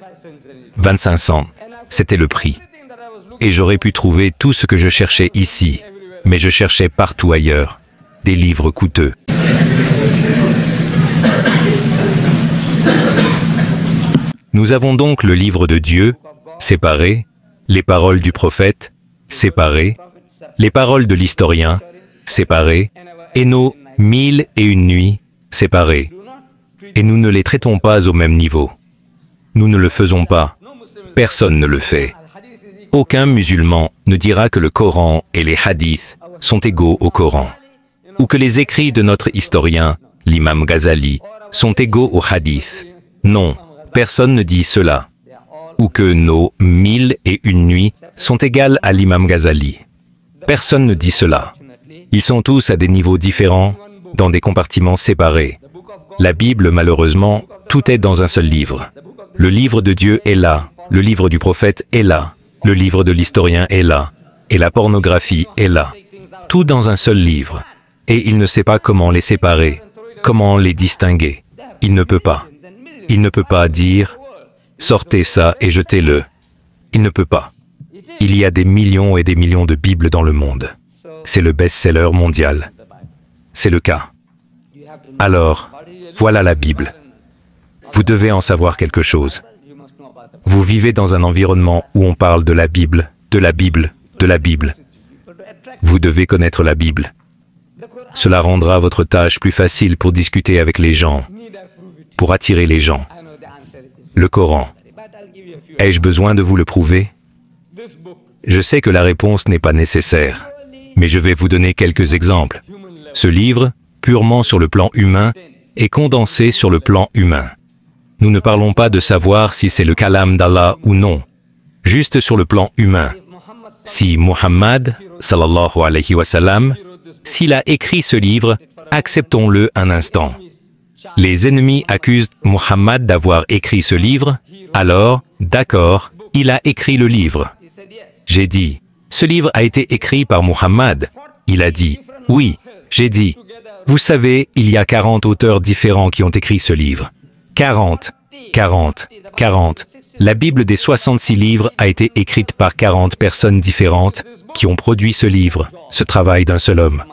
25 cents, c'était le prix. Et j'aurais pu trouver tout ce que je cherchais ici, mais je cherchais partout ailleurs, des livres coûteux. Nous avons donc le livre de Dieu, séparé, les paroles du prophète, séparées, les paroles de l'historien, séparées, et nos 1001 nuits, séparées. Et nous ne les traitons pas au même niveau. Nous ne le faisons pas. Personne ne le fait. Aucun musulman ne dira que le Coran et les hadiths sont égaux au Coran, ou que les écrits de notre historien, l'imam Ghazali, sont égaux aux hadiths. Non, personne ne dit cela. Ou que nos 1001 nuits sont égales à l'imam Ghazali. Personne ne dit cela. Ils sont tous à des niveaux différents, dans des compartiments séparés. La Bible, malheureusement, tout est dans un seul livre. Le livre de Dieu est là, le livre du prophète est là, le livre de l'historien est là, et la pornographie est là. Tout dans un seul livre. Et il ne sait pas comment les séparer, comment les distinguer. Il ne peut pas. Il ne peut pas dire « sortez ça et jetez-le ». Il ne peut pas. Il y a des millions et des millions de Bibles dans le monde. C'est le best-seller mondial. C'est le cas. Alors, voilà la Bible. Vous devez en savoir quelque chose. Vous vivez dans un environnement où on parle de la Bible, de la Bible, de la Bible. Vous devez connaître la Bible. Cela rendra votre tâche plus facile pour discuter avec les gens, pour attirer les gens. Le Coran. Ai-je besoin de vous le prouver? Je sais que la réponse n'est pas nécessaire, mais je vais vous donner quelques exemples. Ce livre, purement sur le plan humain, est condensé sur le plan humain. Nous ne parlons pas de savoir si c'est le kalam d'Allah ou non, juste sur le plan humain. Si Muhammad, sallallahu alayhi wa sallam, s'il a écrit ce livre, acceptons-le un instant. Les ennemis accusent Muhammad d'avoir écrit ce livre, alors, d'accord, il a écrit le livre. J'ai dit, ce livre a été écrit par Muhammad. Il a dit, oui, j'ai dit, vous savez, il y a 40 auteurs différents qui ont écrit ce livre. 40. La Bible des 66 livres a été écrite par 40 personnes différentes qui ont produit ce livre, ce travail d'un seul homme.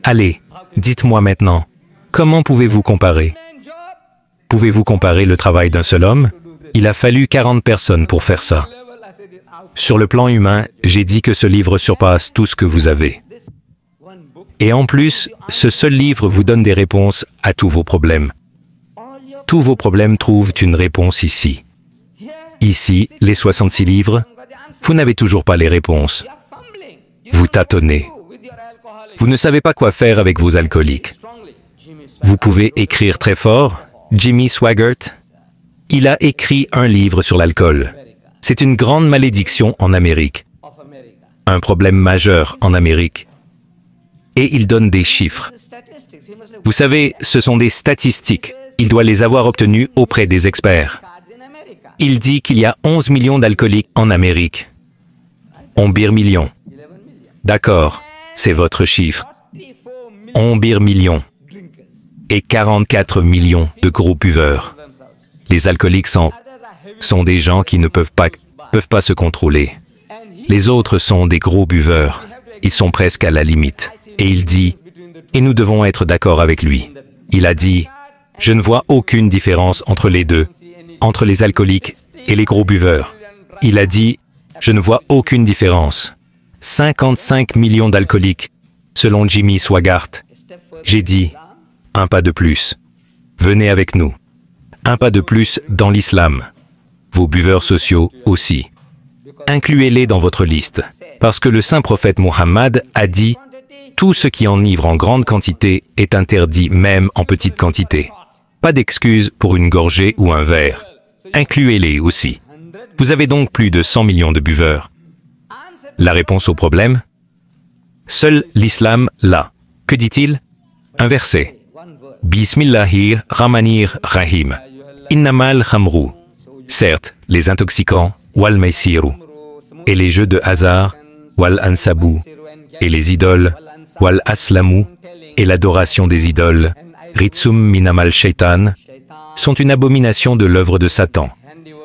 Allez, dites-moi maintenant, comment pouvez-vous comparer? Pouvez-vous comparer le travail d'un seul homme? Il a fallu 40 personnes pour faire ça. Sur le plan humain, j'ai dit que ce livre surpasse tout ce que vous avez. Et en plus, ce seul livre vous donne des réponses à tous vos problèmes. Tous vos problèmes trouvent une réponse ici. Ici, les 66 livres, vous n'avez toujours pas les réponses. Vous tâtonnez. Vous ne savez pas quoi faire avec vos alcooliques. Vous pouvez écrire très fort. Jimmy Swaggart, il a écrit un livre sur l'alcool. C'est une grande malédiction en Amérique. Un problème majeur en Amérique. Et il donne des chiffres. Vous savez, ce sont des statistiques. Il doit les avoir obtenues auprès des experts. Il dit qu'il y a 11 millions d'alcooliques en Amérique. 11 millions. D'accord, c'est votre chiffre. 11 millions. Et 44 millions de gros buveurs. Les alcooliques sont des gens qui ne peuvent pas se contrôler. Les autres sont des gros buveurs. Ils sont presque à la limite. Et il dit, et nous devons être d'accord avec lui. Il a dit, je ne vois aucune différence entre les deux, entre les alcooliques et les gros buveurs. Il a dit, je ne vois aucune différence. 55 millions d'alcooliques, selon Jimmy Swaggart. J'ai dit, un pas de plus. Venez avec nous. Un pas de plus dans l'islam. Vos buveurs sociaux aussi. Incluez-les dans votre liste, parce que le saint prophète Mohammed a dit « Tout ce qui enivre en grande quantité est interdit même en petite quantité. » Pas d'excuse pour une gorgée ou un verre. Incluez-les aussi. Vous avez donc plus de 100 millions de buveurs. La réponse au problème? Seul l'islam l'a. Que dit-il? Un verset. Bismillahir Rahmanir Rahim. Innamal khamru. Certes, les intoxicants, wal maisiru, et les jeux de hasard, wal ansabu, et les idoles, wal aslamu, et l'adoration des idoles, ritsum minamal shaitan, sont une abomination de l'œuvre de Satan.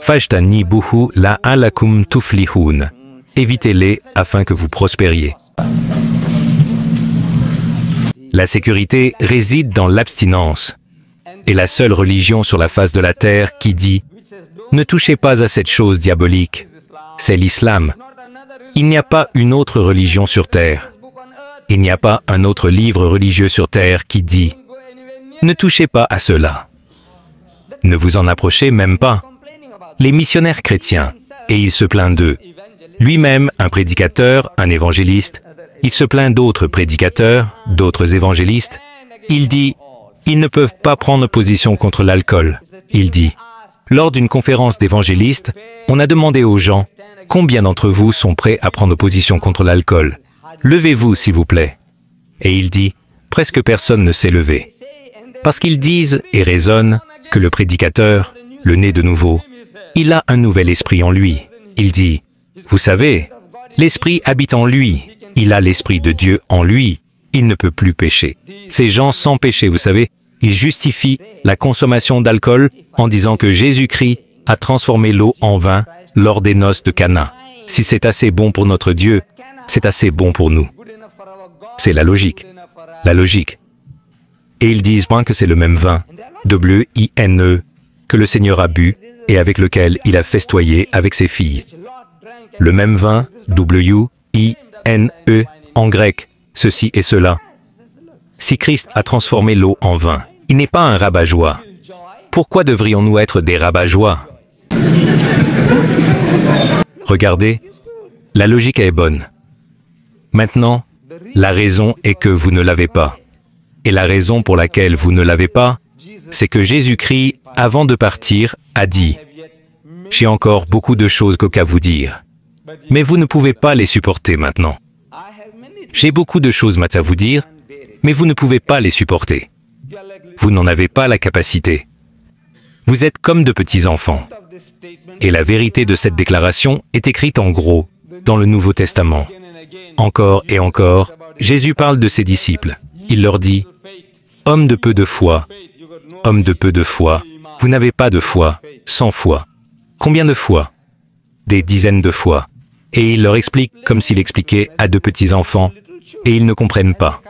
Fajtanibuhu la'alakum tuflihun. Évitez-les afin que vous prospériez. La sécurité réside dans l'abstinence, et la seule religion sur la face de la terre qui dit « Ne touchez pas à cette chose diabolique », c'est l'islam. Il n'y a pas une autre religion sur terre. Il n'y a pas un autre livre religieux sur terre qui dit « Ne touchez pas à cela ». Ne vous en approchez même pas. Les missionnaires chrétiens, et il se plaint d'eux. Lui-même, un prédicateur, un évangéliste, il se plaint d'autres prédicateurs, d'autres évangélistes. Il dit, ils ne peuvent pas prendre position contre l'alcool. Il dit, lors d'une conférence d'évangélistes, on a demandé aux gens, combien d'entre vous sont prêts à prendre position contre l'alcool? Levez-vous, s'il vous plaît. Et il dit, presque personne ne s'est levé. Parce qu'ils disent et raisonnent que le prédicateur, le né de nouveau, il a un nouvel esprit en lui. Il dit, vous savez, l'esprit habite en lui. Il a l'esprit de Dieu en lui. Il ne peut plus pécher. Ces gens sans péché, vous savez, ils justifient la consommation d'alcool en disant que Jésus-Christ a transformé l'eau en vin lors des noces de Cana. Si c'est assez bon pour notre Dieu, c'est assez bon pour nous. C'est la logique. La logique. Et ils disent que c'est le même vin, W-I-N-E, que le Seigneur a bu et avec lequel il a festoyé avec ses filles. Le même vin, W-I-N-E, en grec, ceci et cela. Si Christ a transformé l'eau en vin, il n'est pas un rabat-joie. Pourquoi devrions-nous être des rabat-joie? Regardez, la logique est bonne. Maintenant, la raison est que vous ne l'avez pas. Et la raison pour laquelle vous ne l'avez pas, c'est que Jésus-Christ, avant de partir, a dit « J'ai encore beaucoup de choses qu'à vous dire, mais vous ne pouvez pas les supporter maintenant. J'ai beaucoup de choses à vous dire, mais vous ne pouvez pas les supporter. Vous n'en avez pas la capacité. Vous êtes comme de petits enfants. » Et la vérité de cette déclaration est écrite en gros dans le Nouveau Testament. Encore et encore, Jésus parle de ses disciples. Il leur dit « Hommes de peu de foi, hommes de peu de foi, vous n'avez pas de foi, 100 fois. Combien de fois? Des dizaines de fois. » Et il leur explique comme s'il expliquait à de petits enfants, et ils ne comprennent pas.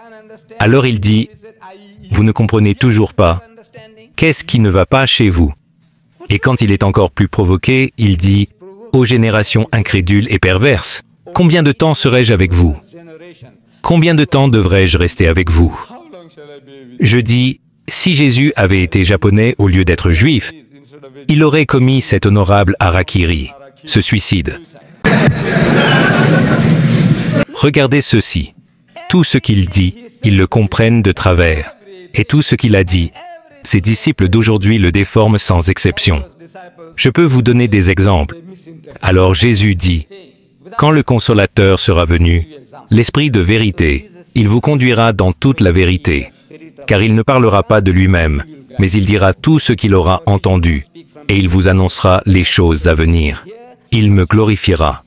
Alors il dit « Vous ne comprenez toujours pas. Qu'est-ce qui ne va pas chez vous ?» Et quand il est encore plus provoqué, il dit « Ô génération incrédule et perverse, combien de temps serai-je avec vous? Combien de temps devrais-je rester avec vous? » Je dis, si Jésus avait été japonais au lieu d'être juif, il aurait commis cet honorable harakiri, ce suicide. Regardez ceci. Tout ce qu'il dit, ils le comprennent de travers. Et tout ce qu'il a dit, ses disciples d'aujourd'hui le déforment sans exception. Je peux vous donner des exemples. Alors Jésus dit, « Quand le Consolateur sera venu, l'Esprit de vérité, il vous conduira dans toute la vérité. car il ne parlera pas de lui-même, mais il dira tout ce qu'il aura entendu, et il vous annoncera les choses à venir. Il me glorifiera.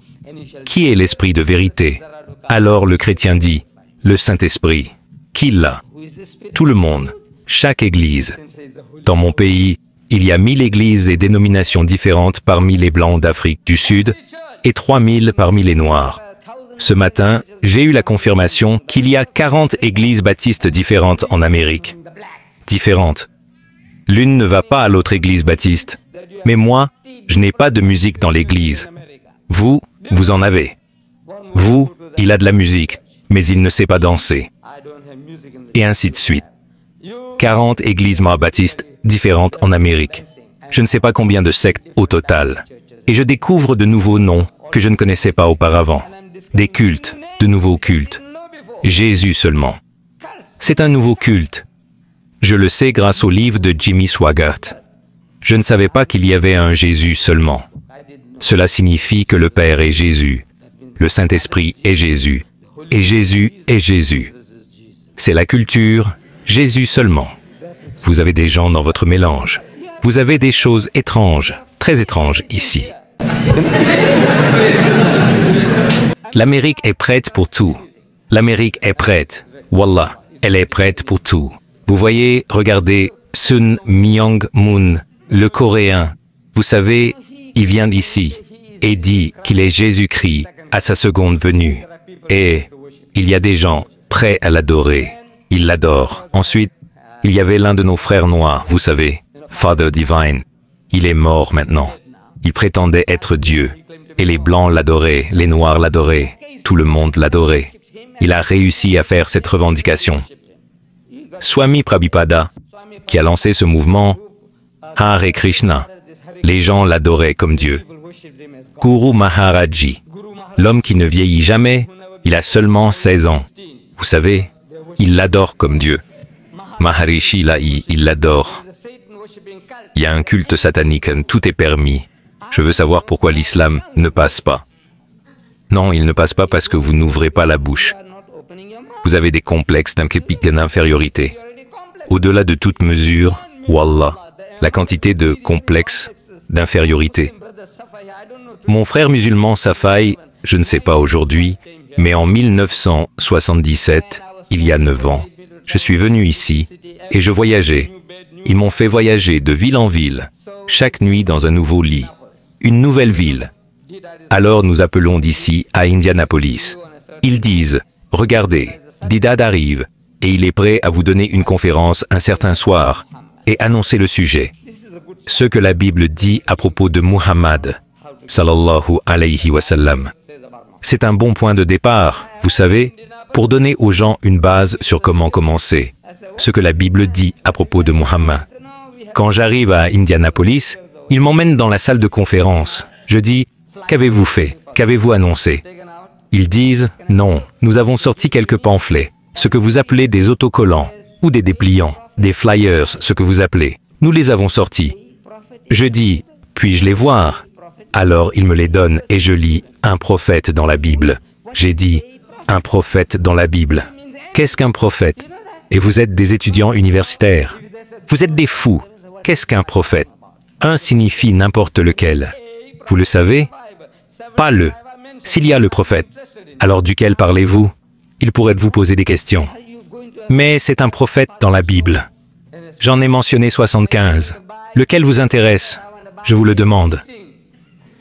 Qui est l'Esprit de vérité? Alors le chrétien dit, le Saint-Esprit. Qui l'a? Tout le monde, chaque église. Dans mon pays, il y a 1000 églises et dénominations différentes parmi les Blancs d'Afrique du Sud et 3000 parmi les Noirs. Ce matin, j'ai eu la confirmation qu'il y a 40 églises baptistes différentes en Amérique. Différentes. L'une ne va pas à l'autre église baptiste. Mais moi, je n'ai pas de musique dans l'église. Vous, vous en avez. Vous, il a de la musique, mais il ne sait pas danser. Et ainsi de suite. 40 églises baptistes différentes en Amérique. Je ne sais pas combien de sectes au total. Et je découvre de nouveaux noms que je ne connaissais pas auparavant. Des cultes, de nouveaux cultes. Jésus seulement. C'est un nouveau culte. Je le sais grâce au livre de Jimmy Swaggart. Je ne savais pas qu'il y avait un Jésus seulement. Cela signifie que le Père est Jésus, le Saint-Esprit est Jésus, et Jésus est Jésus. C'est la culture, Jésus seulement. Vous avez des gens dans votre mélange. Vous avez des choses étranges, très étranges ici. L'Amérique est prête pour tout. L'Amérique est prête. Wallah, elle est prête pour tout. Vous voyez, regardez, Sun Myung Moon, le Coréen. Vous savez, il vient d'ici et dit qu'il est Jésus-Christ à sa seconde venue. Et il y a des gens prêts à l'adorer. Ils l'adorent. Ensuite, il y avait l'un de nos frères noirs, vous savez, Father Divine. Il est mort maintenant. Il prétendait être Dieu. Et les Blancs l'adoraient, les Noirs l'adoraient, tout le monde l'adorait. Il a réussi à faire cette revendication. Swami Prabhupada, qui a lancé ce mouvement, Hare Krishna, les gens l'adoraient comme Dieu. Guru Maharaji, l'homme qui ne vieillit jamais, il a seulement 16 ans. Vous savez, il l'adore comme Dieu. Maharishi Lai, il l'adore. Il y a un culte satanique, tout est permis. Je veux savoir pourquoi l'islam ne passe pas. Non, il ne passe pas parce que vous n'ouvrez pas la bouche. Vous avez des complexes d'infériorité. Au-delà de toute mesure, Wallah, la quantité de complexes d'infériorité. Mon frère musulman Safai, je ne sais pas aujourd'hui, mais en 1977, il y a 9 ans, je suis venu ici et je voyageais. Ils m'ont fait voyager de ville en ville, chaque nuit dans un nouveau lit, une nouvelle ville. Alors nous appelons d'ici à Indianapolis. Ils disent, regardez, Didad arrive et il est prêt à vous donner une conférence un certain soir et annoncer le sujet. Ce que la Bible dit à propos de Muhammad, sallallahu alayhi wa sallam. C'est un bon point de départ, vous savez, pour donner aux gens une base sur comment commencer. Ce que la Bible dit à propos de Muhammad. Quand j'arrive à Indianapolis, ils m'emmènent dans la salle de conférence. Je dis, qu'avez-vous fait? Qu'avez-vous annoncé? Ils disent, non, nous avons sorti quelques pamphlets, ce que vous appelez des autocollants, ou des dépliants, des flyers, ce que vous appelez. Nous les avons sortis. Je dis, puis-je les voir? Alors il me les donne et je lis un prophète dans la Bible. J'ai dit, un prophète dans la Bible. Qu'est-ce qu'un prophète? Et vous êtes des étudiants universitaires. Vous êtes des fous. Qu'est-ce qu'un prophète? Un signifie n'importe lequel. Vous le savez? Pas le. S'il y a le prophète, alors duquel parlez-vous? Il pourrait vous poser des questions. Mais c'est un prophète dans la Bible. J'en ai mentionné 75. Lequel vous intéresse? Je vous le demande.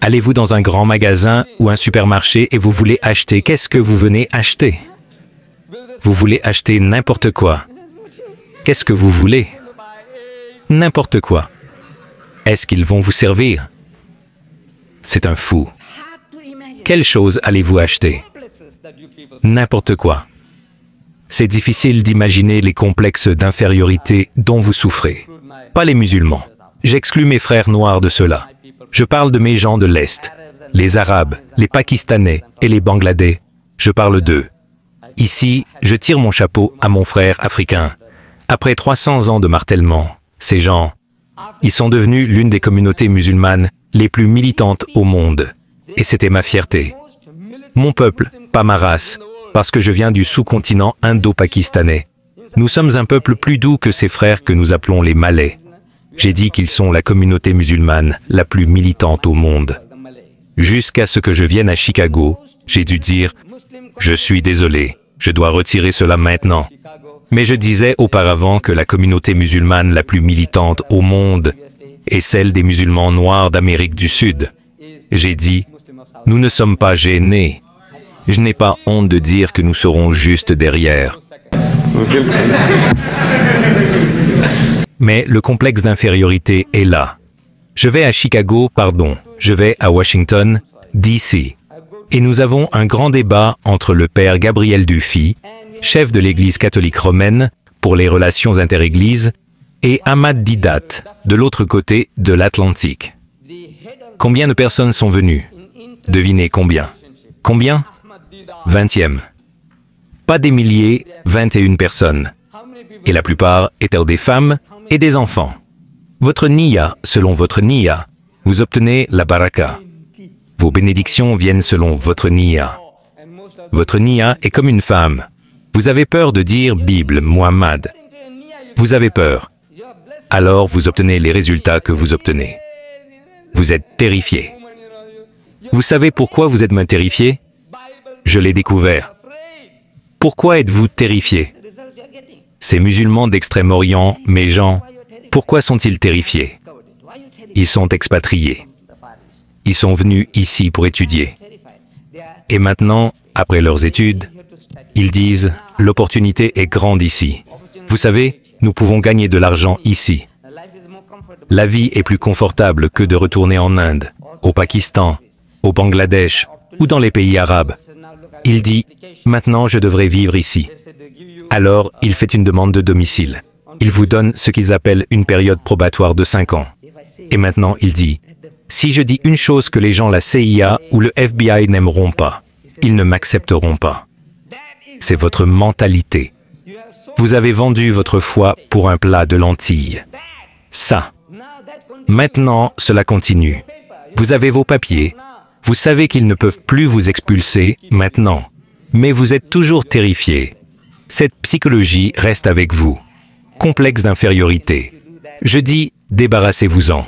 Allez-vous dans un grand magasin ou un supermarché et vous voulez acheter, qu'est-ce que vous venez acheter? Vous voulez acheter n'importe quoi. Qu'est-ce que vous voulez? N'importe quoi. Est-ce qu'ils vont vous servir? C'est un fou. Quelle chose allez-vous acheter? N'importe quoi. C'est difficile d'imaginer les complexes d'infériorité dont vous souffrez. Pas les musulmans. J'exclus mes frères noirs de cela. Je parle de mes gens de l'Est, les Arabes, les Pakistanais et les Bangladais. Je parle d'eux. Ici, je tire mon chapeau à mon frère africain. Après 300 ans de martèlement, ces gens, ils sont devenus l'une des communautés musulmanes les plus militantes au monde. Et c'était ma fierté. Mon peuple, pas ma race, parce que je viens du sous-continent indo-pakistanais. Nous sommes un peuple plus doux que ces frères que nous appelons les Malais. J'ai dit qu'ils sont la communauté musulmane la plus militante au monde. Jusqu'à ce que je vienne à Chicago, j'ai dû dire « Je suis désolé, je dois retirer cela maintenant ». Mais je disais auparavant que la communauté musulmane la plus militante au monde est celle des musulmans noirs d'Amérique du Sud. J'ai dit « Nous ne sommes pas gênés. Je n'ai pas honte de dire que nous serons juste derrière. » Mais le complexe d'infériorité est là. Je vais à Chicago, je vais à Washington, D.C. Et nous avons un grand débat entre le père Gabriel Dufy, chef de l'Église catholique romaine pour les relations interéglises, et Ahmad Didat, de l'autre côté de l'Atlantique. Combien de personnes sont venues? Devinez combien? Combien? 20e. Pas des milliers, 21 personnes. Et la plupart étaient des femmes et des enfants. Votre niya, selon votre niya, vous obtenez la baraka. Vos bénédictions viennent selon votre niya. Votre niya est comme une femme. Vous avez peur de dire Bible, Muhammad. Vous avez peur. Alors vous obtenez les résultats que vous obtenez. Vous êtes terrifié. Vous savez pourquoi vous êtes moins terrifié? Je l'ai découvert. Pourquoi êtes-vous terrifié? Ces musulmans d'Extrême-Orient, mes gens, pourquoi sont-ils terrifiés? Ils sont expatriés. Ils sont venus ici pour étudier. Et maintenant, après leurs études, ils disent « L'opportunité est grande ici. Vous savez, nous pouvons gagner de l'argent ici. La vie est plus confortable que de retourner en Inde, au Pakistan, au Bangladesh ou dans les pays arabes. » Il dit « Maintenant, je devrais vivre ici. » Alors, il fait une demande de domicile. Il vous donne ce qu'ils appellent une période probatoire de 5 ans. Et maintenant, il dit « Si je dis une chose que les gens la CIA ou le FBI n'aimeront pas, ils ne m'accepteront pas. » C'est votre mentalité. Vous avez vendu votre foi pour un plat de lentilles. Ça. Maintenant, cela continue. Vous avez vos papiers. Vous savez qu'ils ne peuvent plus vous expulser maintenant. Mais vous êtes toujours terrifié. Cette psychologie reste avec vous. Complexe d'infériorité. Je dis, débarrassez-vous-en.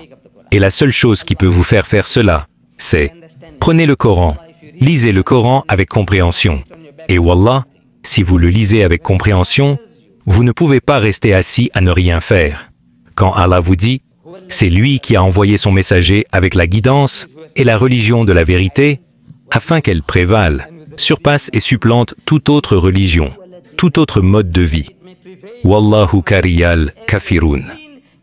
Et la seule chose qui peut vous faire cela, c'est prenez le Coran. Lisez le Coran avec compréhension. Et Wallah, si vous le lisez avec compréhension, vous ne pouvez pas rester assis à ne rien faire. Quand Allah vous dit, c'est lui qui a envoyé son messager avec la guidance et la religion de la vérité, afin qu'elle prévale, surpasse et supplante toute autre religion, tout autre mode de vie. Wallahu kariyal kafirun.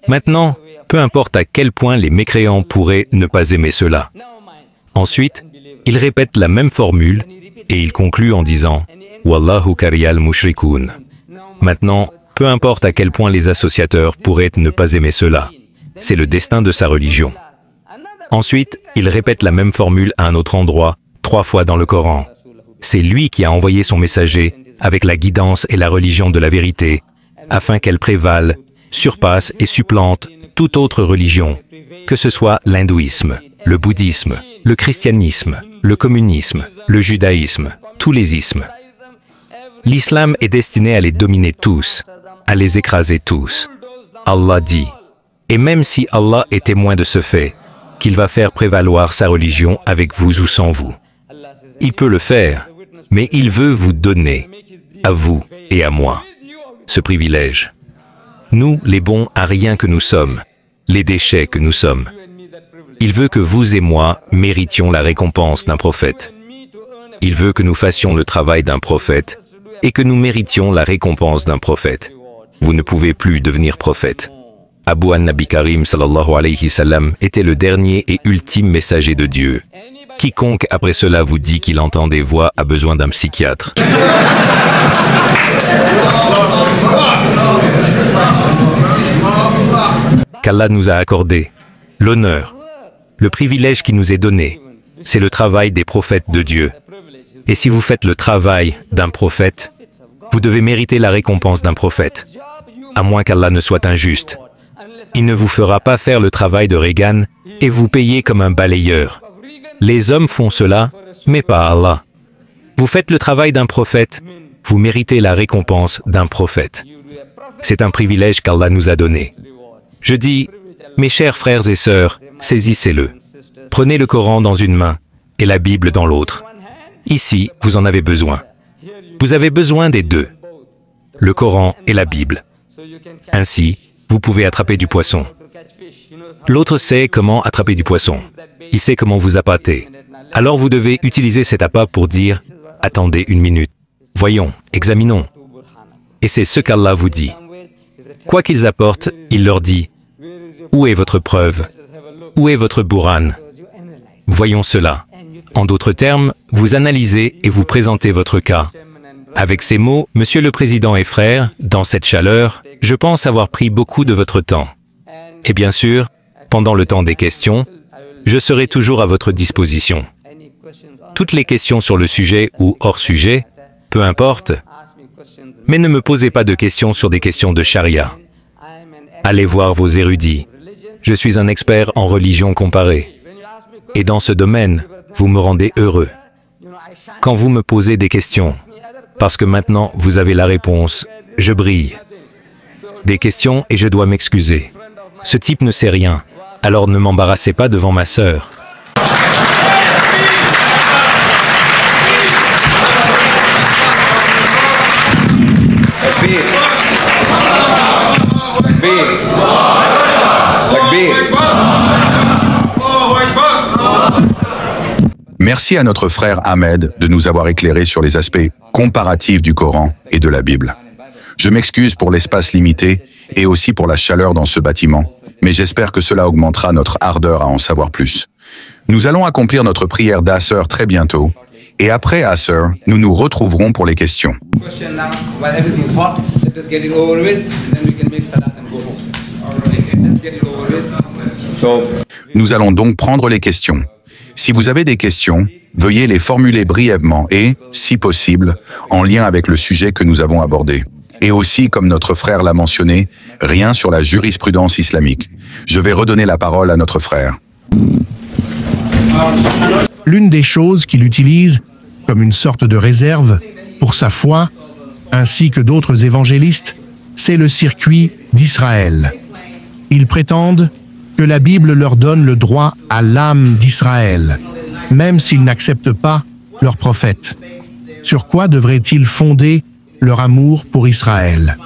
Maintenant, peu importe à quel point les mécréants pourraient ne pas aimer cela. Ensuite, il répète la même formule et il conclut en disant « Wallahu kariyal mushrikun ». Maintenant, peu importe à quel point les associateurs pourraient ne pas aimer cela. C'est le destin de sa religion. Ensuite, il répète la même formule à un autre endroit, 3 fois dans le Coran. C'est lui qui a envoyé son messager avec la guidance et la religion de la vérité, afin qu'elle prévale, surpasse et supplante toute autre religion, que ce soit l'hindouisme, le bouddhisme, le christianisme, le communisme, le judaïsme, tous les ismes. L'islam est destiné à les dominer tous, à les écraser tous. Allah dit, et même si Allah est témoin de ce fait, qu'il va faire prévaloir sa religion avec vous ou sans vous. Il peut le faire, mais il veut vous donner, à vous et à moi, ce privilège. Nous, les bons à rien que nous sommes, les déchets que nous sommes. Il veut que vous et moi méritions la récompense d'un prophète. Il veut que nous fassions le travail d'un prophète et que nous méritions la récompense d'un prophète. Vous ne pouvez plus devenir prophète. Abu an-Nabi Karim sallallahu alayhi wa sallam était le dernier et ultime messager de Dieu. Quiconque après cela vous dit qu'il entend des voix a besoin d'un psychiatre. Qu'Allah nous a accordé l'honneur, le privilège qui nous est donné, c'est le travail des prophètes de Dieu. Et si vous faites le travail d'un prophète, vous devez mériter la récompense d'un prophète, à moins qu'Allah ne soit injuste. Il ne vous fera pas faire le travail de Reagan et vous payer comme un balayeur. Les hommes font cela, mais pas Allah. Vous faites le travail d'un prophète, vous méritez la récompense d'un prophète. C'est un privilège qu'Allah nous a donné. Je dis, mes chers frères et sœurs, saisissez-le. Prenez le Coran dans une main et la Bible dans l'autre. Ici, vous en avez besoin. Vous avez besoin des deux, le Coran et la Bible. Ainsi, vous pouvez attraper du poisson. L'autre sait comment attraper du poisson. Il sait comment vous appâter. Alors vous devez utiliser cet appât pour dire « Attendez une minute. Voyons, examinons. » Et c'est ce qu'Allah vous dit. Quoi qu'ils apportent, il leur dit « Où est votre preuve? Où est votre Bourran? Voyons cela. » En d'autres termes, vous analysez et vous présentez votre cas. Avec ces mots, Monsieur le Président et frères, dans cette chaleur, je pense avoir pris beaucoup de votre temps. Et bien sûr, pendant le temps des questions, je serai toujours à votre disposition. Toutes les questions sur le sujet ou hors sujet, peu importe, mais ne me posez pas de questions sur des questions de charia. Allez voir vos érudits. Je suis un expert en religion comparée. Et dans ce domaine, vous me rendez heureux. Quand vous me posez des questions, parce que maintenant vous avez la réponse, je brille. Des questions et je dois m'excuser. Ce type ne sait rien, alors ne m'embarrassez pas devant ma sœur. Merci à notre frère Ahmed de nous avoir éclairé sur les aspects comparatifs du Coran et de la Bible. Je m'excuse pour l'espace limité et aussi pour la chaleur dans ce bâtiment, mais j'espère que cela augmentera notre ardeur à en savoir plus. Nous allons accomplir notre prière d'Asr très bientôt, et après Asr, nous nous retrouverons pour les questions. Nous allons donc prendre les questions. Si vous avez des questions, veuillez les formuler brièvement et, si possible, en lien avec le sujet que nous avons abordé. Et aussi, comme notre frère l'a mentionné, rien sur la jurisprudence islamique. Je vais redonner la parole à notre frère. L'une des choses qu'il utilise comme une sorte de réserve pour sa foi, ainsi que d'autres évangélistes, c'est le circuit d'Israël. Ils prétendent que la Bible leur donne le droit à l'âme d'Israël, même s'ils n'acceptent pas leur prophète. Sur quoi devraient-ils fonder leur amour pour Israël?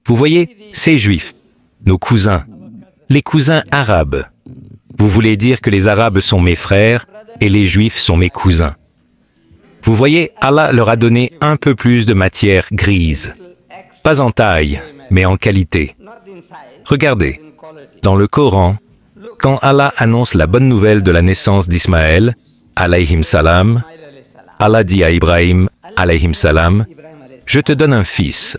Vous voyez, ces Juifs, nos cousins, les cousins arabes. Vous voulez dire que les Arabes sont mes frères et les Juifs sont mes cousins. Vous voyez, Allah leur a donné un peu plus de matière grise. Pas en taille, mais en qualité. Regardez, dans le Coran, quand Allah annonce la bonne nouvelle de la naissance d'Ismaël, alayhim salam, Allah dit à Ibrahim, alayhim salam, « Je te donne un fils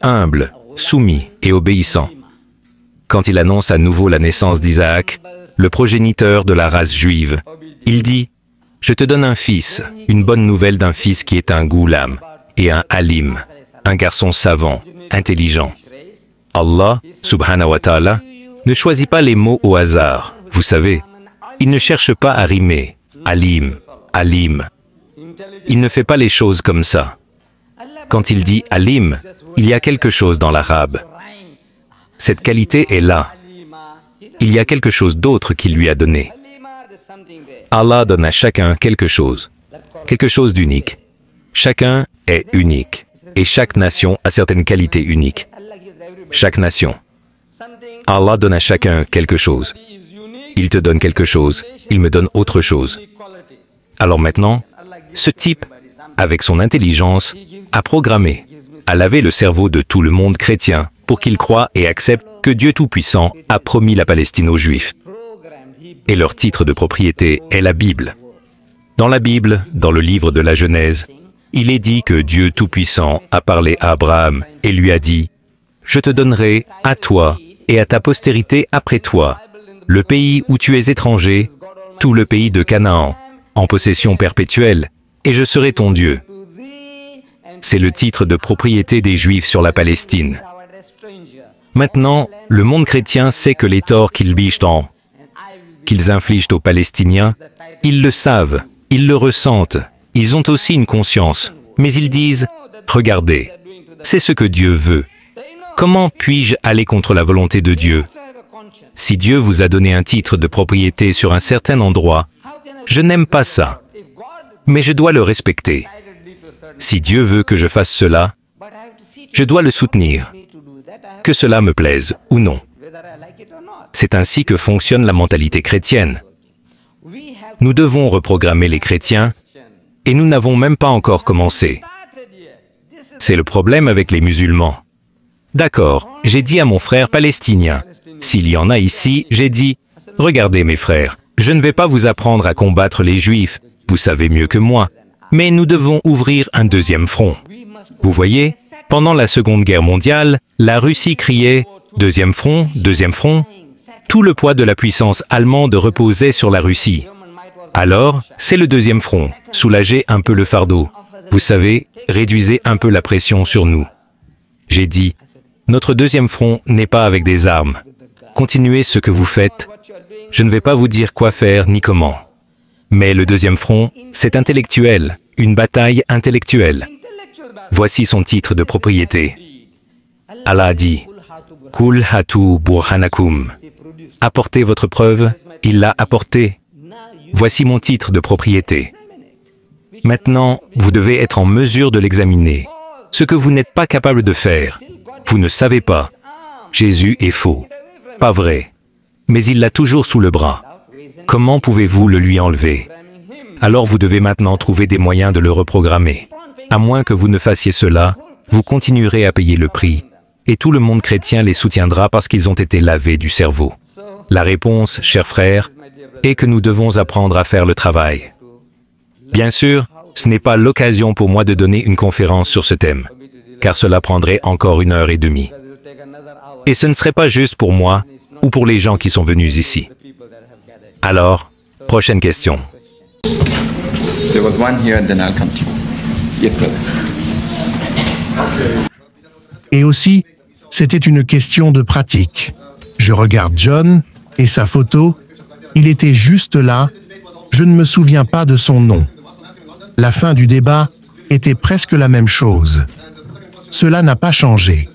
humble, soumis et obéissant. » Quand il annonce à nouveau la naissance d'Isaac, le progéniteur de la race juive, il dit, « Je te donne un fils, une bonne nouvelle d'un fils qui est un goulam et un alim, un garçon savant, intelligent. » Allah, subhanahu wa ta'ala, ne choisit pas les mots au hasard, vous savez. Il ne cherche pas à rimer, alim, alim. Il ne fait pas les choses comme ça. Quand il dit alim, il y a quelque chose dans l'arabe. Cette qualité est là. Il y a quelque chose d'autre qu'il lui a donné. Allah donne à chacun quelque chose d'unique. Chacun est unique, et chaque nation a certaines qualités uniques. Chaque nation. Allah donne à chacun quelque chose. Il te donne quelque chose, il me donne autre chose. Alors maintenant, ce type, avec son intelligence, a programmé, a lavé le cerveau de tout le monde chrétien pour qu'il croie et accepte que Dieu Tout-Puissant a promis la Palestine aux Juifs. Et leur titre de propriété est la Bible. Dans la Bible, dans le livre de la Genèse, il est dit que Dieu Tout-Puissant a parlé à Abraham et lui a dit « Je te donnerai à toi et à ta postérité après toi le pays où tu es étranger, tout le pays de Canaan, en possession perpétuelle, et je serai ton Dieu. » C'est le titre de propriété des Juifs sur la Palestine. Maintenant, le monde chrétien sait que les torts qu'ils infligent aux Palestiniens, ils le savent, ils le ressentent, ils ont aussi une conscience, Mais ils disent, regardez, c'est ce que Dieu veut. Comment puis-je aller contre la volonté de Dieu? Si Dieu vous a donné un titre de propriété sur un certain endroit, je n'aime pas ça, mais je dois le respecter. Si Dieu veut que je fasse cela, je dois le soutenir, que cela me plaise ou non. C'est ainsi que fonctionne la mentalité chrétienne. Nous devons reprogrammer les chrétiens, et nous n'avons même pas encore commencé. C'est le problème avec les musulmans. D'accord, j'ai dit à mon frère palestinien, s'il y en a ici, j'ai dit, regardez mes frères, je ne vais pas vous apprendre à combattre les Juifs, vous savez mieux que moi, mais nous devons ouvrir un deuxième front. Vous voyez, pendant la Seconde Guerre mondiale, la Russie criait « deuxième front, deuxième front ». Tout le poids de la puissance allemande reposait sur la Russie. Alors, c'est le deuxième front, soulagez un peu le fardeau. Vous savez, réduisez un peu la pression sur nous. J'ai dit, notre deuxième front n'est pas avec des armes. Continuez ce que vous faites. Je ne vais pas vous dire quoi faire ni comment. Mais le deuxième front, c'est intellectuel, une bataille intellectuelle. Voici son titre de propriété. Allah a dit, « Kul hatu burhanakum » Apportez votre preuve, il l'a apportée. Voici mon titre de propriété. Maintenant, vous devez être en mesure de l'examiner. Ce que vous n'êtes pas capable de faire, vous ne savez pas. Jésus est faux. Pas vrai. Mais il l'a toujours sous le bras. Comment pouvez-vous le lui enlever? Alors vous devez maintenant trouver des moyens de le reprogrammer. À moins que vous ne fassiez cela, vous continuerez à payer le prix. Et tout le monde chrétien les soutiendra parce qu'ils ont été lavés du cerveau. La réponse, chers frères, est que nous devons apprendre à faire le travail. Bien sûr, ce n'est pas l'occasion pour moi de donner une conférence sur ce thème, car cela prendrait encore 1h30. Et ce ne serait pas juste pour moi ou pour les gens qui sont venus ici. Alors, prochaine question. There was one here and then I'll come to you. Yes, brother. Et aussi, c'était une question de pratique. Je regarde John et sa photo. Il était juste là. Je ne me souviens pas de son nom. La fin du débat était presque la même chose. Cela n'a pas changé.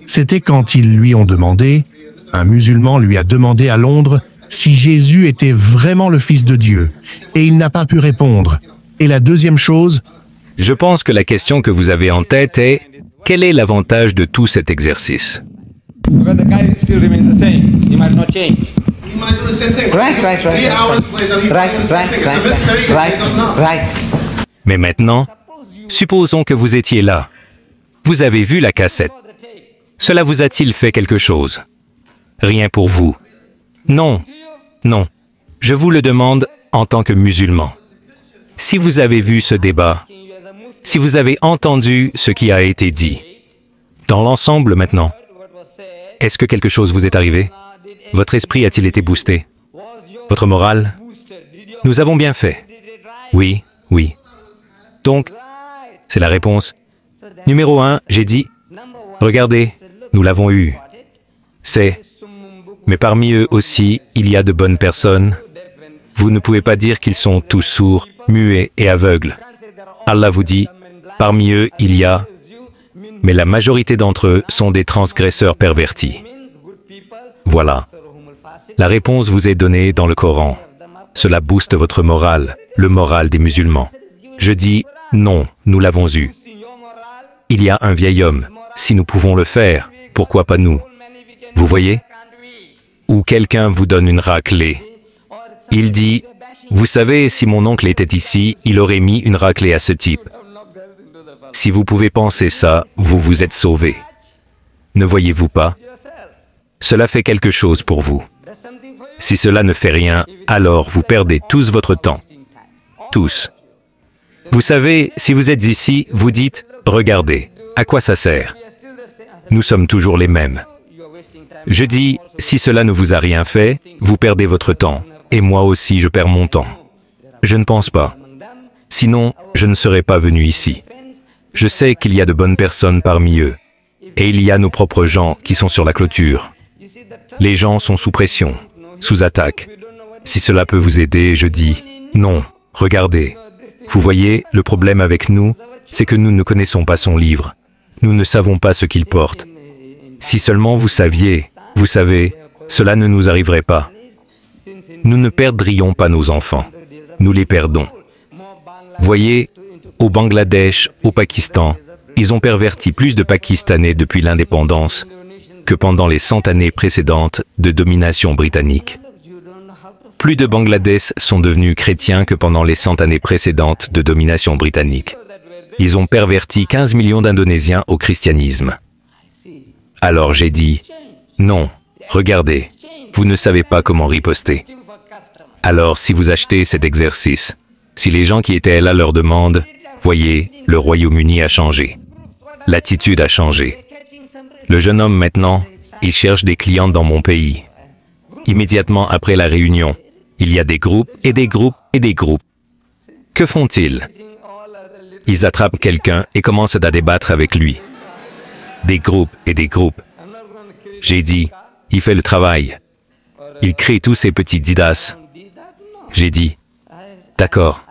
C'était quand ils lui ont demandé, un musulman lui a demandé à Londres si Jésus était vraiment le Fils de Dieu, et il n'a pas pu répondre. Et la deuxième chose, Je pense que la question que vous avez en tête est « Quel est l'avantage de tout cet exercice ?» Because the guy still remains the same. He might not change. He might do the same thing. Right. 3 hours later, he might do the same thing. It's a mystery. We don't know. Mais maintenant, supposons que vous étiez là. Vous avez vu la cassette. Cela vous a-t-il fait quelque chose? Rien pour vous. Non, non. Je vous le demande en tant que musulman. Si vous avez vu ce débat, si vous avez entendu ce qui a été dit, dans l'ensemble maintenant, est-ce que quelque chose vous est arrivé? Votre esprit a-t-il été boosté? Votre morale? Nous avons bien fait. Oui, oui. Donc, c'est la réponse. Numéro 1, j'ai dit, regardez, nous l'avons eu. C'est, mais parmi eux aussi, il y a de bonnes personnes. Vous ne pouvez pas dire qu'ils sont tous sourds, muets et aveugles. Allah vous dit, parmi eux, il y a, mais la majorité d'entre eux sont des transgresseurs pervertis. Voilà. La réponse vous est donnée dans le Coran. Cela booste votre morale, le moral des musulmans. Je dis, non, nous l'avons eu. Il y a un vieil homme. Si nous pouvons le faire, pourquoi pas nous? Vous voyez? Ou quelqu'un vous donne une raclée. Il dit, vous savez, si mon oncle était ici, il aurait mis une raclée à ce type. Si vous pouvez penser ça, vous vous êtes sauvé. Ne voyez-vous pas? Cela fait quelque chose pour vous. Si cela ne fait rien, alors vous perdez tous votre temps. Tous. Vous savez, si vous êtes ici, vous dites, regardez, à quoi ça sert? Nous sommes toujours les mêmes. Je dis, si cela ne vous a rien fait, vous perdez votre temps. Et moi aussi, je perds mon temps. Je ne pense pas. Sinon, je ne serais pas venu ici. Je sais qu'il y a de bonnes personnes parmi eux. Et il y a nos propres gens qui sont sur la clôture. Les gens sont sous pression, sous attaque. Si cela peut vous aider, je dis, non, regardez. Vous voyez, le problème avec nous, c'est que nous ne connaissons pas son livre. Nous ne savons pas ce qu'il porte. Si seulement vous saviez, vous savez, cela ne nous arriverait pas. Nous ne perdrions pas nos enfants. Nous les perdons. Voyez, au Bangladesh, au Pakistan, ils ont perverti plus de Pakistanais depuis l'indépendance que pendant les 100 années précédentes de domination britannique. Plus de Bangladais sont devenus chrétiens que pendant les 100 années précédentes de domination britannique. Ils ont perverti 15 millions d'Indonésiens au christianisme. Alors j'ai dit, non, regardez, vous ne savez pas comment riposter. Alors si vous achetez cet exercice, si les gens qui étaient là leur demandent, voyez, le Royaume-Uni a changé. L'attitude a changé. Le jeune homme maintenant, il cherche des clients dans mon pays. Immédiatement après la réunion, il y a des groupes et des groupes et des groupes. Que font-ils? Ils attrapent quelqu'un et commencent à débattre avec lui. Des groupes et des groupes. J'ai dit, il fait le travail. Il crée tous ces petits didas. J'ai dit, d'accord.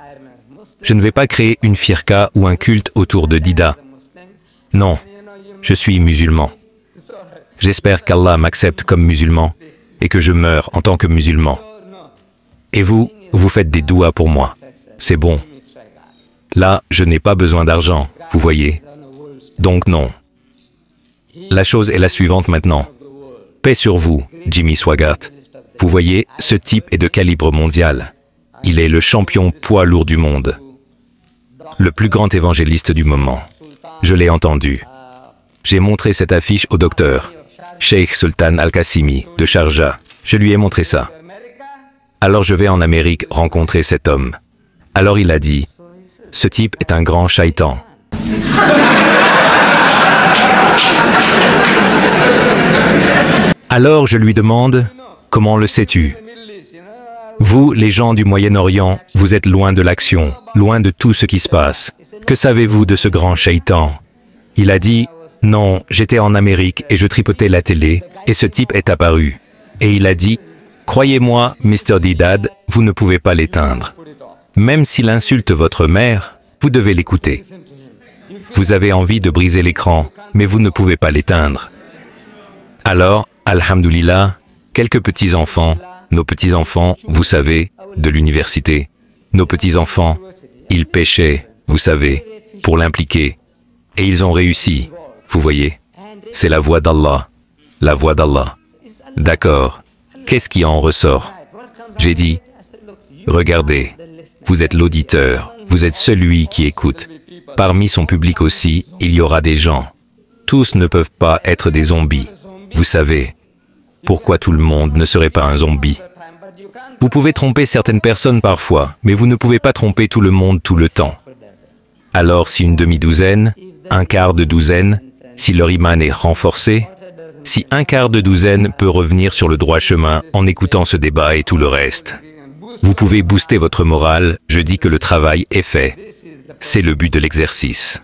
Je ne vais pas créer une firqa ou un culte autour de Dida. Non, je suis musulman. J'espère qu'Allah m'accepte comme musulman et que je meure en tant que musulman. Et vous, vous faites des douas pour moi. C'est bon. Là, je n'ai pas besoin d'argent, vous voyez. Donc non. La chose est la suivante maintenant. Paix sur vous, Jimmy Swaggart. Vous voyez, ce type est de calibre mondial. Il est le champion poids lourd du monde. Le plus grand évangéliste du moment. Je l'ai entendu. J'ai montré cette affiche au docteur, Sheikh Sultan Al-Qassimi, de Sharjah. Je lui ai montré ça. Alors je vais en Amérique rencontrer cet homme. Alors il a dit, ce type est un grand shaitan. Alors je lui demande, comment le sais-tu? Vous, les gens du Moyen-Orient, vous êtes loin de l'action, loin de tout ce qui se passe. Que savez-vous de ce grand shaitan? Il a dit, non, j'étais en Amérique et je tripotais la télé, et ce type est apparu. Et il a dit, croyez-moi, Mr. Didad, vous ne pouvez pas l'éteindre. Même s'il insulte votre mère, vous devez l'écouter. Vous avez envie de briser l'écran, mais vous ne pouvez pas l'éteindre. Alors, alhamdoulilah, quelques petits-enfants, nos petits-enfants, vous savez, de l'université, nos petits-enfants, ils péchaient, vous savez, pour l'impliquer. Et ils ont réussi, vous voyez. C'est la voix d'Allah. La voix d'Allah. D'accord. Qu'est-ce qui en ressort? J'ai dit, regardez, vous êtes l'auditeur, vous êtes celui qui écoute. Parmi son public aussi, il y aura des gens. Tous ne peuvent pas être des zombies. Vous savez, pourquoi tout le monde ne serait pas un zombie? Vous pouvez tromper certaines personnes parfois, mais vous ne pouvez pas tromper tout le monde tout le temps. Alors si une demi-douzaine, un quart de douzaine, si leur iman est renforcé, si un quart de douzaine peut revenir sur le droit chemin en écoutant ce débat et tout le reste, vous pouvez booster votre morale, je dis que le travail est fait. C'est le but de l'exercice.